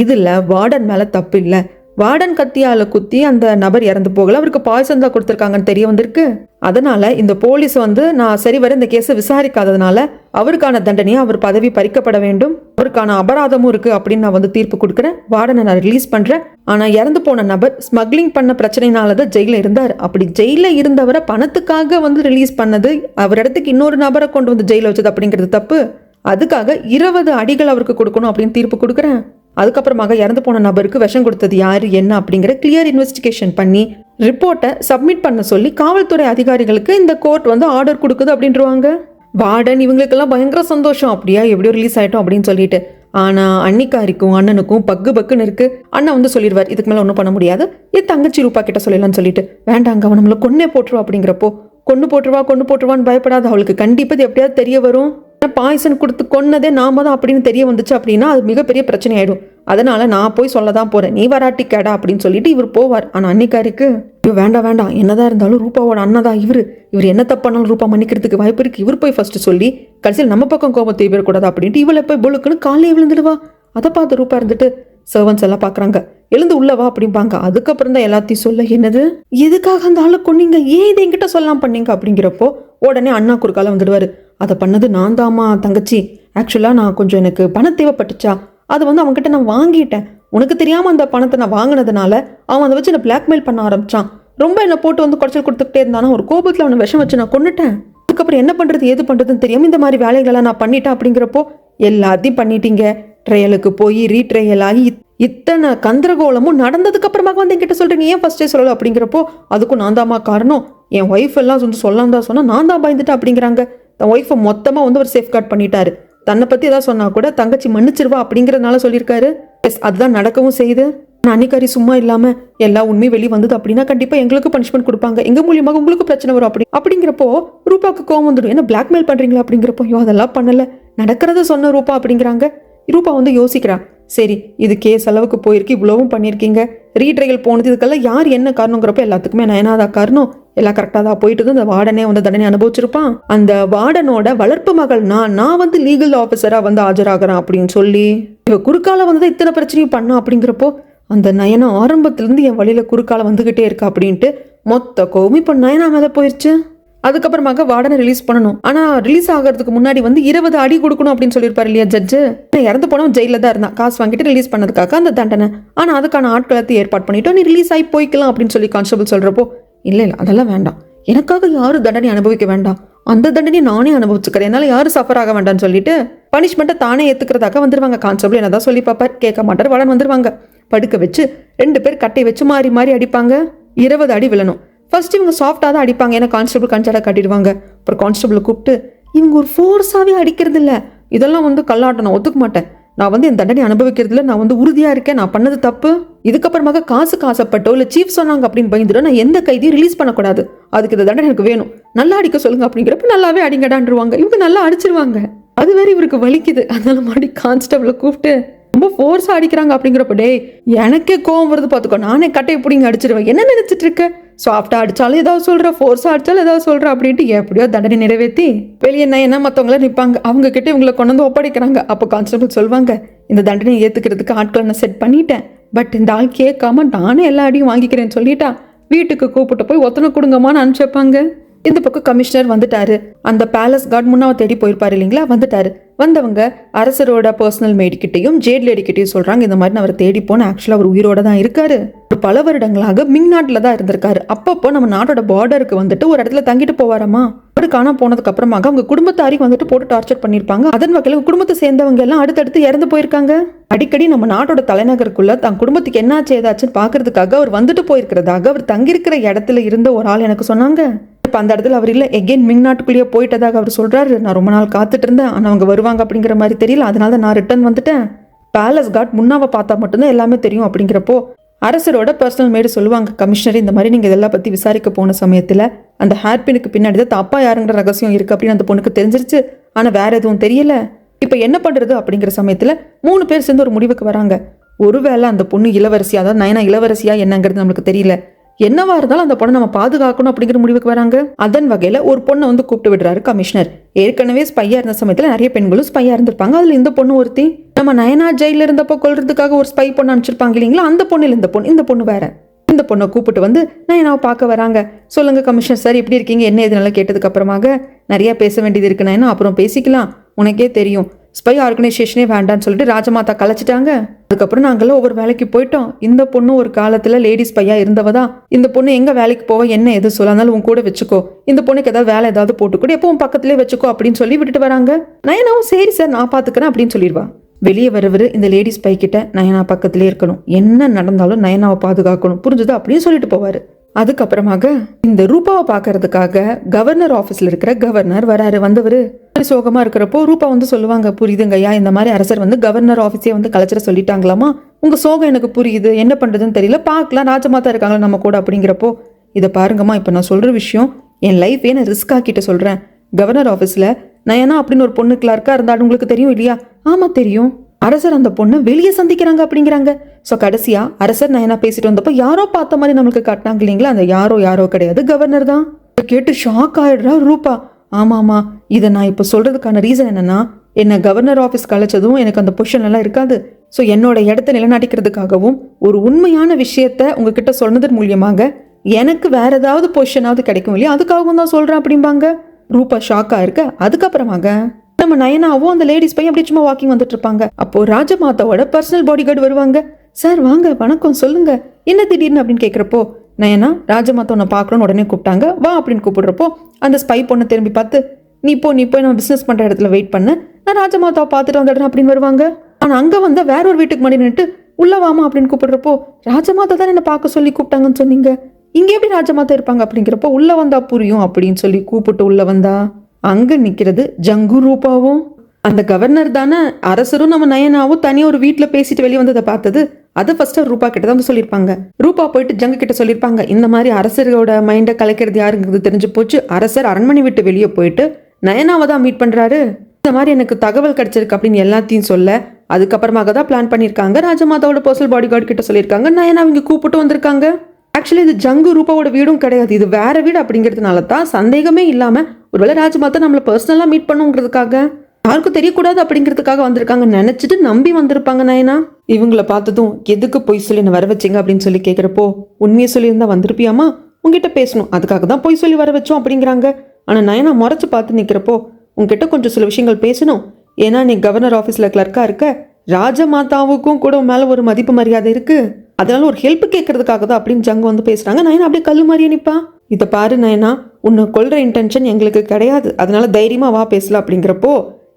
இதுல வார்டன் மேல தப்பு இல்லை. வார்டன் கத்தியால குத்தி அந்த நபர் இறந்து போகல, அவருக்கு பாய்சன் தான் கொடுத்துருக்காங்கன்னு தெரிய வந்திருக்கு. அதனால இந்த போலீஸ் வந்து நான் சரிவர இந்த கேஸை விசாரிக்காததுனால அவருக்கான தண்டனையை அவர் பதவி பறிக்கப்பட வேண்டும், அவருக்கான அபராதமும் இருக்கு அப்படின்னு நான் வந்து தீர்ப்பு கொடுக்குறேன். வார்டனை நான் ரிலீஸ் பண்றேன். ஆனா இறந்து போன நபர் ஸ்மக்லிங் பண்ண பிரச்சனைனாலதான் ஜெயில இருந்தார். அப்படி ஜெயில இருந்தவரை பணத்துக்காக வந்து ரிலீஸ் பண்ணது, அவர் இடத்துக்கு இன்னொரு நபரை கொண்டு வந்து ஜெயில வச்சது அப்படிங்கிறது தப்பு. அதுக்காக 20 அடிகள் அவருக்கு கொடுக்கணும் அப்படின்னு தீர்ப்பு கொடுக்குறேன். அதுக்கப்புறமாக இறந்து போன நபருக்கு விஷம் கொடுத்தது யாரு என்ன அப்படிங்கிற கிளியர் இன்வெஸ்டிகேஷன் பண்ணி ரிப்போர்ட்டை சப்மிட் பண்ண சொல்லி காவல்துறை அதிகாரிகளுக்கு இந்த கோர்ட் வந்து ஆர்டர் கொடுக்குது அப்படின்றாங்க. வார்டன் இவங்களுக்கெல்லாம் பயங்கர சந்தோஷம், அப்படியா எப்படியோ ரிலீஸ் ஆயிட்டோம் அப்படின்னு சொல்லிட்டு. ஆனா அன்னிக்காரிக்கும் அண்ணனுக்கும் பக்குன்னு இருக்கு. அண்ணன் வந்து சொல்லிடுவார் இதுக்கு மேல ஒன்றும் பண்ண முடியாது, என் தங்கச்சி ரூபா கிட்ட சொல்லலாம்னு சொல்லிட்டு, வேண்டாங்க அவன் நம்மளை கொன்னே போட்டுருவா. அப்படிங்கிறப்போ கொண்டு போட்டுருவான்னு பயப்படாத, அவளுக்கு கண்டிப்பா எப்படியாவது தெரிய வரும், பாய்சன் கொடுத்து கொன்னதே நாம தான் அப்படின்னு தெரிய வந்துச்சு அப்படின்னா அது மிகப்பெரிய பிரச்சனை ஆயிடும். அதனால நான் போய் சொல்லதான் போறேன், நீ வராட்டி கேடா அப்படின்னு சொல்லிட்டு இவர் போவார். ஆனா அன்னிக்காரிக்கு வேண்டாம் என்னதான் இருந்தாலும் ரூபாவோட அண்ணதான் இவர் என்ன தப்பானாலும் ரூபா மன்னிக்கிறதுக்கு வாய்ப்பு இருக்கு, இவர் போய் ஃபர்ஸ்ட் சொல்லி கடைசியில் நம்ம பக்கம் கோபத்தை போயிடக்கூடாது அப்படின்ட்டு இவளை போய் பொழுக்குன்னு காலையே விழுந்துடுவா. அதை பார்த்து ரூபா இருந்துட்டு சர்வன்ஸ் எல்லாம் பாக்குறாங்க, எழுந்து உள்ளவா அப்படிம்பாங்க. அதுக்கப்புறம் தான் எல்லாத்தையும் சொல்ல, என்னது எதுக்காக அந்த ஆளு கொன்னீங்க, ஏன் இதை என்கிட்ட சொல்லலாம் பண்ணீங்க அப்படிங்கிறப்போ உடனே அண்ணா குறுக்கால வந்துடுவாரு. அதை பண்ணது நான் தாமா தங்கச்சி, ஆக்சுவலா நான் கொஞ்சம் எனக்கு பணம் தேவைப்பட்டுச்சா, அதை வந்து அவன்கிட்ட நான் வாங்கிட்டேன், உனக்கு தெரியாம அந்த பணத்தை நான் வாங்கினதுனால அவன் அதை வச்சு என்ன பிளாக்மெயில் பண்ண ஆரம்பிச்சான், ரொம்ப என்னை போட்டு வந்து குறைச்சல் கொடுத்துக்கிட்டே இருந்தானா, ஒரு கோபத்தில் அவனை விஷம் வச்சு நான் கொன்னுட்டேன், அதுக்கப்புறம் என்ன பண்றது ஏது பண்றதுன்னு தெரியாம இந்த மாதிரி வேலைகளை நான் பண்ணிட்டேன். அப்படிங்கிறப்போ எல்லாத்தையும் பண்ணிட்டீங்க, ட்ரையலுக்கு போய் ரீட்ரையல் ஆகி இத்தனை கந்தரகோலமும் நடந்ததுக்கு அப்புறமாக வந்து என்கிட்ட சொல்றீங்க ஏன் ஃபர்ஸ்டே சொல்லல அப்படிங்கிறப்போ அதுக்கும் நான் தாமா காரணம், என் ஒய்ஃப் எல்லாம் வந்து சொல்லாம் தான் சொன்னா நான் தான் பயந்துட்டேன் அப்படிங்கிறாங்க. தன் ஒய்ஃபை மொத்தமா வந்து ஒரு சேஃப்கார்ட் பண்ணிட்டாரு, தன்னை பத்தி ஏதாவது சொன்னா கூட தங்கச்சி மன்னிச்சிருவா அப்படிங்கறதுனால சொல்லியிருக்காரு. அதுதான் நடக்கவும் செய்யுது. அன்னிக்காரி சும்மா இல்லாம எல்லா உண்மை வெளியே வந்தது அப்படின்னா கண்டிப்பா எங்களுக்கு பனிஷ்மெண்ட் கொடுப்பாங்க, எங்க மூலியமாக உங்களுக்கு பிரச்சனை வரும் அப்படிங்கிறப்போ ரூபாக்கு கோவம் வந்துடும். என்ன பிளாக்மெயில் பண்றீங்களா அப்படிங்கிறப்போ, ஐயோ அதெல்லாம் பண்ணல, நடக்கிறத சொன்ன ரூபா அப்படிங்கிறாங்க. ரூபா வந்து யோசிக்கிறா, சரி இது கேஸ் அளவுக்கு போயிருக்கு, இவ்வளவும் பண்ணியிருக்கீங்க, ரீட்ரையல் போனது, இதுக்கெல்லாம் யார் என்ன காரணங்கிறப்ப எல்லாத்துக்குமே நயனாதா காரணம், எல்லாம் கரெக்டாக தான் போயிட்டு அந்த வார்டனே வந்து தண்டனை அனுபவிச்சிருப்பான். அந்த வார்டனோட வளர்ப்பு மகள் நான் வந்து லீகல் ஆஃபீஸரா வந்து ஆஜராகிறேன் அப்படின்னு சொல்லி இவ குறுக்கால வந்து இத்தனை பிரச்சனையும் பண்ணா அப்படிங்கிறப்போ அந்த நயனா ஆரம்பத்திலிருந்து என் வழியில குறுக்கால வந்துகிட்டே இருக்கா அப்படின்ட்டு மொத்த கோவம் இப்போ நயனா மேலே போயிடுச்சு. அதுக்கப்புறமாக வார்டனை ரிலீஸ் பண்ணணும். ஆனா ரிலீஸ் ஆகிறதுக்கு முன்னாடி வந்து 20 அடி கொடுக்கணும் அப்படின்னு சொல்லியிருப்பாரு இல்லையா ஜட்ஜு. இறந்து போனவன் ஜெயில தான் இருந்தான், காசு வாங்கிட்டு ரிலீஸ் பண்ணதுக்காக அந்த தண்டனை. ஆனா அதுக்கான ஆட்களத்தை ஏற்பாடு பண்ணிட்டோம், நீ ரிலீஸ் ஆகி போய்க்கலாம் அப்படின்னு சொல்லி கான்ஸ்டபிள் சொல்றப்போ, இல்லை அதெல்லாம் வேண்டாம், எனக்காக யாரும் தண்டனை அனுபவிக்க வேண்டாம், அந்த தண்டனை நானே அனுபவிச்சுக்கிறேன், என்னால யாரும் சஃபர் ஆக வேண்டாம்னு சொல்லிட்டு பனிஷ்மெண்ட்டை தானே ஏத்துக்கிறதாக வந்துருவாங்க. கான்ஸ்டபிள் என்னதான் சொல்லி பார்ப்பார், கேட்க மாட்டார். வார்டன் வந்துருவாங்க, படுக்க வச்சு 2 பேர் கட்டை வச்சு மாறி மாறி அடிப்பாங்க. 20 அடி விழணும். ஃபர்ஸ்ட் இவங்க சாஃப்டாக தான் அடிப்பாங்க, ஏன்னா கான்ஸ்டபிள் கஞ்சாடா கட்டிடுவாங்க. அப்புறம் கான்ஸ்டபிளை கூப்பிட்டு, இவங்க ஒரு ஃபோர்ஸாகவே அடிக்கிறது இல்லை, இதெல்லாம் வந்து கல்லாட்டம், நான் ஒத்துக்க மாட்டேன், நான் வந்து என் தண்டனை அனுபவிக்கிறதுல நான் வந்து உறுதியா இருக்கேன், நான் பண்ணது தப்பு. இதுக்கப்புறமாக காசுக்கு ஆசைப்பட்டோ இல்லை சீஃப் சொன்னாங்க அப்படின்னு பயந்துடும், நான் எந்த கைதியும் ரிலீஸ் பண்ணக்கூடாது, அதுக்கு இந்த தண்டனை எனக்கு வேணும், நல்லா அடிக்க சொல்லுங்க அப்படிங்கிறப்ப நல்லாவே அடிங்கடான்ருவாங்க. இவங்க நல்லா அடிச்சிருவாங்க. அது வேற இவருக்கு வலிக்குது, அதனால மாதிரி கான்ஸ்டபிளை கூப்பிட்டு ரொம்ப ஃபோர்ஸா அடிக்கிறாங்க. அப்படிங்கிறப்ப, டேய் எனக்கே கோவம் வருது பார்த்துக்கோ, நானே கட்டையை பிடிங்க அடிச்சிருவேன், என்ன நினைச்சிட்டு இருக்க, சாஃப்டா அடிச்சாலும் ஏதாவது சொல்ற, ஃபோர்ஸா அடிச்சாலும் ஏதாவது சொல்ற அப்படின்ட்டு எப்படியோ தண்டனை நிறைவேற்றி வெளியே என்ன மற்றவங்கள நிற்பாங்க, அவங்க கிட்ட இவங்களை கொண்டு வந்து ஒப்படைக்கிறாங்க. அப்போ கான்ஸ்டபிள் சொல்லுவாங்க, இந்த தண்டனை ஏத்துக்கிறதுக்கு ஆட்களை நான் செட் பண்ணிட்டேன், பட் இந்த ஆள் கேட்காம நானே எல்லா அடியும் வாங்கிக்கிறேன்னு சொல்லிட்டா வீட்டுக்கு கூப்பிட்டு போய் ஒத்தனை கொடுங்கம்மான்னு அனுப்பிச்சப்பாங்க. இந்த பக்கம் கமிஷனர் வந்துட்டாரு, அந்த பேலஸ் கார்டு முன்னாவை தேடி போயிருப்பாரு இல்லைங்களா, வந்துட்டாரு. வந்தவங்க அரசரோட பர்சனல் மேடிக்கிட்டையும் ஜேட் லேடிக்கிட்டையும் சொல்றாங்க, இந்த மாதிரி அவரை தேடி போன, ஆக்சுவலா அவர் உயிரோட தான் இருக்காரு, பல வருடங்களாக மிங் நாட்டில் தான் இருந்திருக்காரு, அப்பப்போ நம்ம நாட்டோட பார்டருக்கு வந்துட்டு ஒரு இடத்துல தங்கிட்டு போவாராமா. அவரு காண போனதுக்கு அப்புறமாக அவங்க குடும்பத்தாரையும் வந்துட்டு போட்டு டார்ச்சர் பண்ணிருப்பாங்க. அதன் வகையில் குடும்பத்தை சேர்ந்தவங்க எல்லாம் அடுத்தடுத்து இறந்து போயிருக்காங்க. அடிக்கடி நம்ம நாட்டோட தலைநகருக்குள்ள தன் குடும்பத்துக்கு என்னாச்சு ஏதாச்சுன்னு பாக்குறதுக்காக அவர் வந்துட்டு போயிருக்கிறதாக அவர் தங்கியிருக்கிற இடத்துல இருந்த ஒரு ஆள் எனக்கு சொன்னாங்க. இப்போ அந்த இடத்துல அவர் இல்லை, எகெயின் மிங் நாட்டுக்குள்ளேயே போயிட்டதாக அவர் சொல்றாரு. நான் ரொம்ப நாள் காத்துட்டு இருந்தேன், ஆனால் அவங்க வருவாங்க அப்படிங்கிற மாதிரி தெரியல, அதனால நான் ரிட்டர்ன் வந்துட்டேன். பேலஸ் கார்டு முன்னாவை பார்த்தா மட்டும்தான் எல்லாமே தெரியும் அப்படிங்கிறப்போ அரசரோட பர்சனல் மேடு சொல்லுவாங்க, கமிஷனர் இந்த மாதிரி நீங்கள் இதெல்லாம் பற்றி விசாரிக்க போன சமயத்தில் அந்த ஹேர்பினுக்கு பின்னாடி தான் தப்பா யாருங்கிற ரகசியம் இருக்குது அப்படின்னு அந்த பொண்ணுக்கு தெரிஞ்சிருச்சு, ஆனால் வேற எதுவும் தெரியல, இப்போ என்ன பண்ணுறது அப்படிங்கிற சமயத்தில் 3 பேர் சேர்ந்து ஒரு முடிவுக்கு வராங்க. ஒருவேளை அந்த பொண்ணு இளவரசியா, அதாவது நயனா இளவரசியா என்னங்கிறது நம்மளுக்கு தெரியல, என்னவா இருந்தாலும் அந்த பொண்ணை நம்ம பாதுகாக்கணும் அப்படிங்கிற முடிவுக்கு வராங்க. அதன் வகையில ஒரு பொண்ணை வந்து கூப்பிட்டு விடுறாரு கமிஷனர். ஏற்கனவே ஸ்பையா இருந்த சமயத்துல நிறைய பெண்களும் ஸ்பையா இருந்திருப்பாங்க, அதுல இந்த பொண்ணு ஒருத்தி. நம்ம நயனா ஜெயில இருந்தப்போ கொல்றதுக்காக ஒரு ஸ்பை பொண்ணு அனுப்பிச்சிருப்பாங்க இல்லைங்களா, அந்த பொண்ணு இந்த பொண்ணு வேற. இந்த பொண்ணை கூப்பிட்டு வந்து நயனாவை பார்க்க வராங்க. சொல்லுங்க கமிஷனர் சார், எப்படி இருக்கீங்க, என்ன எதுனால கேட்டதுக்கு அப்புறமாக, நிறைய பேச வேண்டியது இருக்கு நயனா, அப்புறம் பேசிக்கலாம், உனக்கே தெரியும் ஸ்பை ஆர்கனைசேஷனே வேண்டான்னு சொல்லிட்டு ராஜமாதா கலைச்சிட்டாங்க. அதுக்கப்புறம் நாங்களாம் ஒவ்வொரு வேலைக்கு போயிட்டோம். இந்த பொண்ணு ஒரு காலத்துல லேடிஸ் ஸ்பையா இருந்தவதான். இந்த பொண்ணு எங்க வேலைக்கு போவ என்ன எது சொல்லாதாலும் உன் கூட வச்சுக்கோ, இந்த பொண்ணுக்கு ஏதாவது வேலை ஏதாவது போட்டுக்கூட எப்பவும் பக்கத்துலேயே வச்சுக்கோ அப்படின்னு சொல்லி விட்டுட்டு வராங்க. நயனாவும் சரி சார் நான் பாத்துக்கிறேன் அப்படின்னு சொல்லிடுவா. வெளியே வரவர் இந்த லேடிஸ் ஸ்பை கிட்ட நயனா பக்கத்திலே இருக்கணும், என்ன நடந்தாலும் நயனாவை பாதுகாக்கணும், புரிஞ்சுது அப்படின்னு சொல்லிட்டு போவாரு. அதுக்கப்புறமாக இந்த ரூபாவை பாக்குறதுக்காக கவர்னர் ஆபீஸ்ல இருக்கிற கவர்னர் வராரு. வந்தவரு சோகமா இருக்கிறப்போ ரூபா வந்து சொல்லுவாங்க, புரியுதுங்க ஐயா, இந்த மாதிரி அரசர் வந்து கவர்னர் ஆபீஸே வந்து கலைச்சிட சொல்லிட்டாங்களாமா, உங்க சோகம் எனக்கு புரியுது, என்ன பண்றதுன்னு தெரியல, பார்க்கலாம், ராஜமாதா இருக்காங்களா நம்ம கூட அப்படிங்கிறப்போ, இதை பாருங்கம்மா, இப்போ நான் சொல்ற விஷயம் என் லைஃபே நான் ரிஸ்க் ஆக்கிட்டு சொல்றேன். கவர்னர் ஆபீஸ்ல நயனா அப்படின்னு ஒரு பொண்ணு கிளார்க்கா இருந்தாலும் உங்களுக்கு தெரியும் இல்லையா? ஆமா தெரியும். அரசர் அந்த பொண்ணு வெளியே சந்திக்கிறாங்க அப்படிங்கிறாங்க. ஸோ கடைசியா அரசர் நயனா பேசிட்டு வந்தப்போ யாரோ பார்த்த மாதிரி நம்மளுக்கு காட்டினாங்க இல்லைங்களா, அந்த யாரோ கிடையாது, கவர்னர் தான். கேட்டு ஷாக் ஆயிடுறா ரூபா. ஆமாமா, இதை நான் இப்போ சொல்றதுக்கான ரீசன் என்னன்னா, என்ன கவர்னர் ஆஃபீஸ் கலைச்சதும் எனக்கு அந்த பொசிஷன் எல்லாம் இருக்காது. ஸோ என்னோட இடத்த நிலைநாட்டிக்கிறதுக்காகவும் ஒரு உண்மையான விஷயத்த உங்ககிட்ட சொன்னதன் மூலியமாக எனக்கு வேற ஏதாவது பொசிஷனாவது கிடைக்கும் இல்லையா, அதுக்காகவும் தான் சொல்றேன் அப்படிம்பாங்க. ரூபா ஷாக்கா இருக்க. அதுக்கப்புறமாக நம்ம நயனாவும் அந்த லேடிஸ் பையன் அப்படி சும்மா வாக்கிங் வந்துட்டு இருப்பாங்க. அப்போ ராஜமாதாவோட பர்சனல் பாடி கார்டு வருவாங்க. சார் வாங்க, வணக்கம், சொல்லுங்க என்ன திடீர்னு அப்படின்னு கேட்குறப்போ, நயனா ராஜமாதா உன்னை பார்க்கணும்னு உடனே கூப்பிட்டாங்க, வா அப்படின்னு கூப்பிடுறப்போ அந்த ஸ்பை பொண்ணை திரும்பி பார்த்து, நீ போய் நம்ம பிசினஸ் பண்ற இடத்துல வெயிட் பண்ணு, நான் ராஜமாதாவை பார்த்துட்டு வந்துடுறேன் அப்படின்னு வருவாங்க. ஆனா அங்க வந்து வேற ஒரு வீட்டுக்கு முன்னாடி நின்னுட்டு உள்ள வாமா அப்படின்னு கூப்பிடுறப்போ, ராஜமாதா தான் என்ன பார்க்க சொல்லி கூப்பிட்டாங்கன்னு சொன்னீங்க, இங்க எப்படி ராஜமாதா இருப்பாங்க அப்படிங்கிறப்போ, உள்ள வந்தா புரியும் அப்படின்னு சொல்லி கூப்பிட்டு உள்ள வந்தா அங்க நிக்கிறது ஜங்கு ரூபாவும். அந்த கவர்னர் தானே அரசரும் நம்ம நயனாவும் தனியா ஒரு வீட்டுல பேசிட்டு வெளியே வந்ததை பார்த்தது. அதை ஃபர்ஸ்ட் ரூபா கிட்ட தான் வந்து சொல்லியிருப்பாங்க. ரூபா போயிட்டு ஜங்கு கிட்ட சொல்லியிருப்பாங்க, இந்த மாதிரி அரசரோட மைண்டை கலைக்கிறது யாருங்கிறது தெரிஞ்சு போச்சு. அரசர் அரண்மனை விட்டு வெளியே போயிட்டு நயனாவை தான் மீட் பண்றாரு. இந்த மாதிரி எனக்கு தகவல் கிடைச்சிருக்கு அப்படின்னு எல்லாத்தையும் சொல்ல, அதுக்கப்புறமாக தான் பிளான் பண்ணியிருக்காங்க. ராஜமாதாவோட பர்சனல் பாடி கார்டு கிட்ட சொல்லியிருக்காங்க நயனா இங்க கூப்பிட்டு வந்திருக்காங்க. ஆக்சுவலி இது ஜங்கு ரூபாவோட வீடும் கிடையாது, இது வேற வீடு. அப்படிங்கிறதுனால தான் சந்தேகமே இல்லாம ஒருவேளை ராஜமாதா நம்மள பர்சனலா மீட் பண்ணுங்கிறதுக்காக, யாருக்கும் தெரியக்கூடாது அப்படிங்கிறதுக்காக வந்திருக்காங்க நினைச்சிட்டு நம்பி வந்திருப்பாங்க நயனா. இவங்கள பார்த்ததும் எதுக்கு பொய் சொல்லி என்ன வர வச்சிங்க அப்படின்னு சொல்லி கேட்குறப்போ, உண்மையை சொல்லியிருந்தா வந்திருப்பியாமா, உங்ககிட்ட பேசணும், அதுக்காக தான் பொய் சொல்லி வர வச்சோம் அப்படிங்கிறாங்க. ஆனால் நயனா முறைச்சு பார்த்து நிற்கிறப்போ, உங்ககிட்ட கொஞ்சம் சில விஷயங்கள் பேசணும். ஏன்னா நீ கவர்னர் ஆஃபீஸில் கிளர்க்கா இருக்க, ராஜமாதாவுக்கும் கூட மேலே ஒரு மதிப்பு மரியாதை இருக்கு, அதனால ஒரு ஹெல்ப் கேட்கறதுக்காக தான் அப்படின்னு ஜங்கு வந்து பேசுறாங்க. நயனா அப்படியே கல்லு மாதிரியே நிற்பா. இதை பாரு நயனா, உன்னை கொல்ற இன்டென்ஷன் எங்களுக்கு கிடையாது, அதனால தைரியமா வா பேசலாம் அப்படிங்கிறப்போ,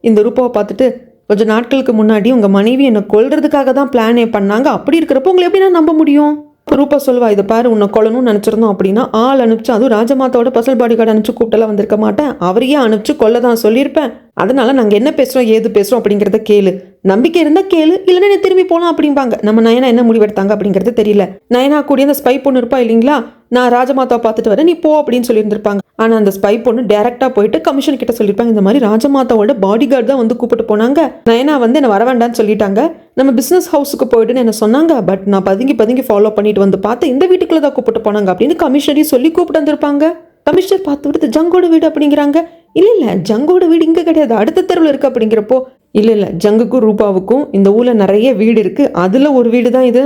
இந்த ரூபாவை பார்த்துட்டு கொஞ்சம் நாட்களுக்கு முன்னாடி உங்க மனைவி என்னை கொல்றதுக்காக தான் பிளானே பண்ணாங்க, அப்படி இருக்கிறப்போ உங்களை எப்படி நான் நம்ப முடியும்? ரூபா சொல்வா, இதை பாரு, உன்னை கொல்லணும்னு நினச்சிருந்தோம் அப்படின்னா ஆள் அனுப்பிச்சு, அதுவும் ராஜமாதாவோட பர்சனல் பாடி கார்டு அனுப்பிச்சு கூப்பிட்டெல்லாம் வந்திருக்க மாட்டேன், அவரையே அனுப்பிச்சு கொல்ல தான் சொல்லியிருப்பேன். அதனால நாங்கள் என்ன பேசுகிறோம் ஏது பேசுகிறோம் அப்படிங்கிறத கேளு, நம்பிக்கை இருந்தால் கேளு, இல்லைன்னா நீ திரும்பி போகலாம் அப்படிம்பாங்க. நம்ம நயனா என்ன முடிவெடுத்தாங்க அப்படிங்கிறது தெரியல. நயனா கூடிய அந்த ஸ்பை பொண்ணு இருப்பா இல்லைங்களா, நான் ராஜமாதாவை பார்த்துட்டு வரேன் நீ போ அப்படின்னு சொல்லியிருந்திருப்பாங்க. ஆனால் அந்த ஸ்பை பொண்ணு டேரெக்டாக போயிட்டு கமிஷன் கிட்ட சொல்லியிருப்பாங்க, இந்த மாதிரி ராஜமாதாவோட பாடி கார்டு தான் வந்து கூப்பிட்டு போனாங்க, நயனா வந்து என்ன வர வேண்டாம்னு சொல்லிட்டாங்க, நம்ம பிஸ்னஸ் ஹவுஸுக்கு போயிட்டுன்னு என்ன சொன்னாங்க, பட் நான் பதுங்கி ஃபாலோ பண்ணிட்டு வந்து பார்த்து இந்த வீட்டுக்குள்ள தான் கூப்பிட்டு போனாங்க அப்படின்னு கமிஷனரையும் சொல்லி கூப்பிட்டு வந்திருப்பாங்க. கமிஷனர் பார்த்து விடுத்து ஜங்கோட வீடு அப்படிங்கிறாங்க. இல்லை ஜங்கோட வீடு இங்கே கிடையாது, அடுத்த தெருவில் இருக்குது அப்படிங்கிறப்போ, இல்லை ஜங்குக்கும் ரூபாவுக்கும் இந்த ஊரில் நிறைய வீடு இருக்குது, அதில் ஒரு வீடு தான் இது.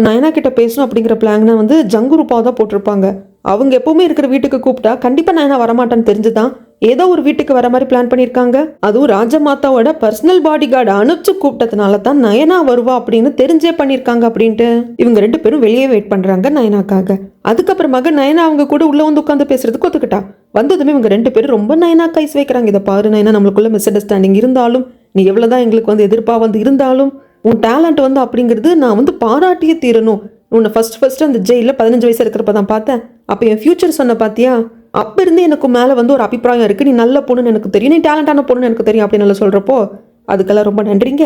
நயனா கிட்ட பேசணும் அப்படிங்கிற பிளான்னா வந்து ஜங்கு ரூபாவை தான் போட்டிருப்பாங்க. அவங்க எப்பவுமே இருக்கிற வீட்டுக்கு கூப்பிட்டா கண்டிப்பாக நயனா வரமாட்டான்னு தெரிஞ்சுதான் ஏதோ ஒரு வீட்டுக்கு வர மாதிரி பிளான் பண்ணியிருக்காங்க. அதுவும் ராஜமாதாவோட பர்சனல் பாடி கார்டு அனுப்பிச்சு கூப்பிட்டதுனால தான் நயனா வருவா அப்படின்னு தெரிஞ்சே பண்ணியிருக்காங்க அப்படின்ட்டு இவங்க 2 பேரும் வெளியே வெயிட் பண்ணுறாங்க நயனாக்காக. அதுக்கப்புறமாக நயனா அவங்க கூட உள்ள வந்து உட்காந்து பேசுறதுக்கு ஒத்துக்கிட்டா. வந்ததுமே இவங்க 2 பேரும் ரொம்ப நயனா கைஸ் வைக்கிறாங்க. இதை பாரு நயனா, நம்மளுக்குள்ள மிஸ் அண்டர்ஸ்டாண்டிங் இருந்தாலும், நீ எவ்வளோதான் எங்களுக்கு வந்து எதிர்ப்பாக வந்து இருந்தாலும், உன் டேலண்ட் வந்து அப்படிங்கிறது நான் வந்து பாராட்டியே தீரணும். உன்னை ஃபர்ஸ்ட் அந்த ஜெயிலில் 15 வயசு இருக்கிறப்ப தான் பார்த்தேன், அப்போ என் ஃபியூச்சர் சொன்ன பார்த்தியா, அப்போ இருந்து எனக்கு மேலே வந்து ஒரு அபிப்பிராயம் இருக்குது, நீ நல்ல பொண்ணுன்னு எனக்கு தெரியும், நீ டேலண்டான பொண்ணுன்னு எனக்கு தெரியும் அப்படின்னு நல்லா சொல்கிறப்போ, அதுக்கெல்லாம் ரொம்ப நன்றிங்க,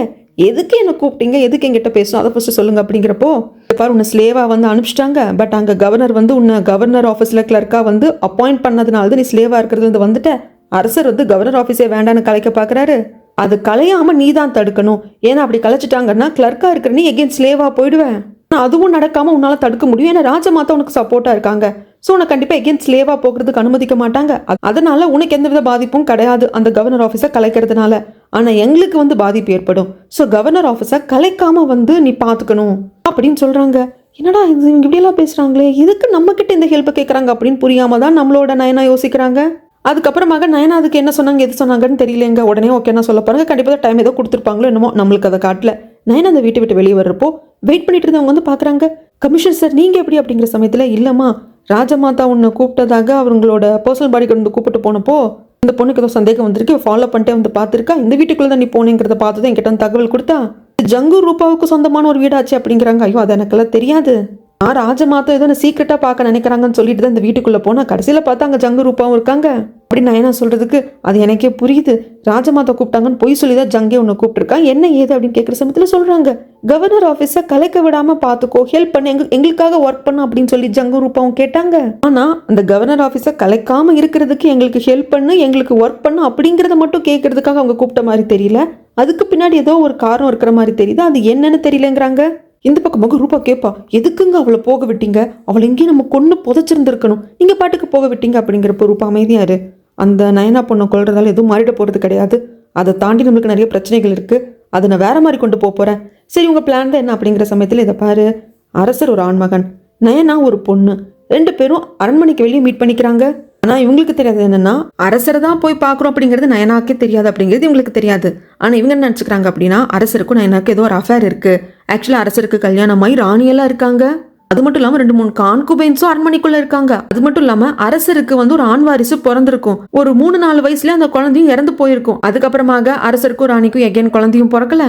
எதுக்கு என்னை கூப்பிட்டீங்க, எதுக்கு என்கிட்ட பேசணும் அதை ஃபஸ்ட்டு சொல்லுங்கள் அப்படிங்கிறப்போ, பாரு உன்னை ஸ்லேவாக வந்து அனுப்பிச்சிட்டாங்க, பட் அங்கே கவர்னர் வந்து உன்னை கவர்னர் ஆஃபீஸில் கிளர்க்காக வந்து அப்பாயிண்ட் பண்ணதுனால தான் நீ ஸ்லேவாக இருக்கிறது வந்து வந்துட்ட, அரசர் வந்து கவர்னர் ஆஃபீஸே வேண்டான்னு கலைக்க பார்க்குறாரு, அது கலையாமல் நீ தான் தடுக்கணும், ஏன்னா அப்படி கலைச்சிட்டாங்கன்னா கிளர்க்காக இருக்கிற நீ எகெயின் ஸ்லேவாக போயிடுவேன், அதுவும் நடக்காமல் உன்னால் தடுக்க முடியும், ஏன்னா ராஜமாதா உனக்கு சப்போர்ட்டாக இருக்காங்க, ஸோ உனக்கு கண்டிப்பாக எகெயின் ஸ்லேவாக போகிறதுக்கு அனுமதிக்க மாட்டாங்க, அதனால உனக்கு எந்தவித பாதிப்பும் கிடையாது அந்த கவர்னர் ஆஃபீஸை கலைக்கிறதுனால, ஆனால் எங்களுக்கு வந்து பாதிப்பு ஏற்படும், ஸோ கவர்னர் ஆஃபீஸை கலைக்காமல் வந்து நீ பார்த்துக்கணும் அப்படின்னு சொல்கிறாங்க. என்னடா இது இவங்க இப்படியெல்லாம் பேசுகிறாங்களே, இதுக்கு நம்மக்கிட்ட இந்த ஹெல்ப்பை கேட்குறாங்க அப்படின்னு புரியாமல் தான் நம்மளோட நயனா யோசிக்கிறாங்க. அதுக்கப்புறமாக நயனா அதுக்கு என்ன சொன்னாங்க எது சொன்னாங்கன்னு தெரியலங்க. உடனே ஓகேனா சொல்ல பாருங்க, கண்டிப்பாக டைம் ஏதோ கொடுத்துருப்பாங்களோ என்னமோ, நம்மளுக்கு அதை காட்டல. நயனா அந்த வீட்டை விட்டு வெளியே வர்றப்போ வெயிட் பண்ணிட்டு இருந்தவங்க வந்து பார்க்குறாங்க, கமிஷனர் சார் நீங்கள் எப்படி அப்படிங்கிற சமயத்தில், இல்லைம்மா ராஜமாதா உன்னை கூப்பிட்டதாக அவங்களோட பர்சனல் பாடி வந்து கூப்பிட்டு போனப்போ இந்த பொண்ணுக்கு ஏதோ சந்தேகம் வந்திருக்கு, ஃபாலோ பண்ணிட்டே வந்து பார்த்துருக்கா, இந்த வீட்டுக்குள்ளே தான் நீ போனேங்கிறத பார்த்து தான் என்கிட்ட வந்து தகவல் கொடுத்தா, ஜங்கு ரூபாவுக்கு சொந்தமான ஒரு வீடாச்சு அப்படிங்கிறாங்க. ஐயோ அது எனக்கெல்லாம் தெரியாது, நான் ராஜமாதா ஏதோ சீக்கிரட்டாக பார்க்க நினைக்கிறாங்கன்னு சொல்லிட்டு தான் இந்த வீட்டுக்குள்ளே போனால் கடைசியில் பார்த்தா அங்கே ஜங்கு ரூபாவும் இருக்காங்க அப்படின்னு நயனா சொல்கிறதுக்கு, அது எனக்கே புரியுது, ராஜமாதா கூப்பிட்டாங்கன்னு பொய் சொல்லி தான் ஜங்கே உன்னை கூப்பிட்டுருக்கான், என்ன ஏது அப்படின்னு கேட்குற சமயத்தில் சொல்கிறாங்க, கவர்னர் ஆஃபீஸை கலைக்க விடாமல் பார்த்துக்கோ, ஹெல்ப் பண்ண எங்களுக்காக ஒர்க் பண்ண அப்படின்னு சொல்லி ஜங்கு ரூபாவும் கேட்டாங்க. ஆனால் அந்த கவர்னர் ஆஃபீஸை கலைக்காமல் இருக்கிறதுக்கு எங்களுக்கு ஹெல்ப் பண்ணு, எங்களுக்கு ஒர்க் பண்ணு அப்படிங்கிறத மட்டும் கேட்கறதுக்காக அவங்க கூப்பிட்ட மாதிரி தெரியல, அதுக்கு பின்னாடி ஏதோ ஒரு காரணம் இருக்கிற மாதிரி தெரியுது, அது என்னன்னு தெரியலங்கிறாங்க. இந்த பக்கமாக ரூபா கேட்பா, எதுக்குங்க அவளை போக விட்டீங்க, அவளை எங்கேயும் நம்ம கொண்டு புதைச்சிருந்துருக்கணும், நீங்கள் பாட்டுக்கு போக விட்டீங்க அப்படிங்கிறப்ப ரூபா அமைதியாரு, அந்த நயனா பொண்ணை கொள்றதால எதுவும் மாறிட போகிறது கிடையாது, அதை தாண்டி நம்மளுக்கு நிறைய பிரச்சனைகள் இருக்குது, அதை நான் வேற மாதிரி கொண்டு போகிறேன், சரி உங்கள் பிளான் தான் என்ன அப்படிங்கிற சமயத்தில், இதை பாரு அரசர் ஒரு ஆண்மகன், நயனா ஒரு பொண்ணு, 2 பேரும் அரண்மனைக்கு வெளியே மீட் பண்ணிக்கிறாங்க. ஆனால் இவங்களுக்கு தெரியாது என்னன்னா, அரசரை தான் போய் பார்க்குறோம் அப்படிங்கிறது நயனாக்கே தெரியாது அப்படிங்கிறது இவங்களுக்கு தெரியாது. ஆனால் இவங்க என்ன நினச்சிக்கிறாங்க அப்படின்னா, அரசருக்கும் நயனாக்கு ஏதோ ஒரு அஃபேர் இருக்குது, ஆக்சுவலாக அரசருக்கு கல்யாணமாகி ராணியெல்லாம் இருக்காங்க, அது மட்டும் இல்லாமல் 2-3 கான்குபைன்ஸும் அரண்மனைக்குள்ளே இருக்காங்க, அது மட்டும் இல்லாமல் அரசருக்கு வந்து ஒரு ஆண் வாரிசு பிறந்திருக்கும், ஒரு 3-4 வயசுல அந்த குழந்தையும் இறந்து போயிருக்கும், அதுக்கப்புறமாக அரசருக்கும் ராணிக்கும் எகேன் குழந்தையும் பிறக்கல,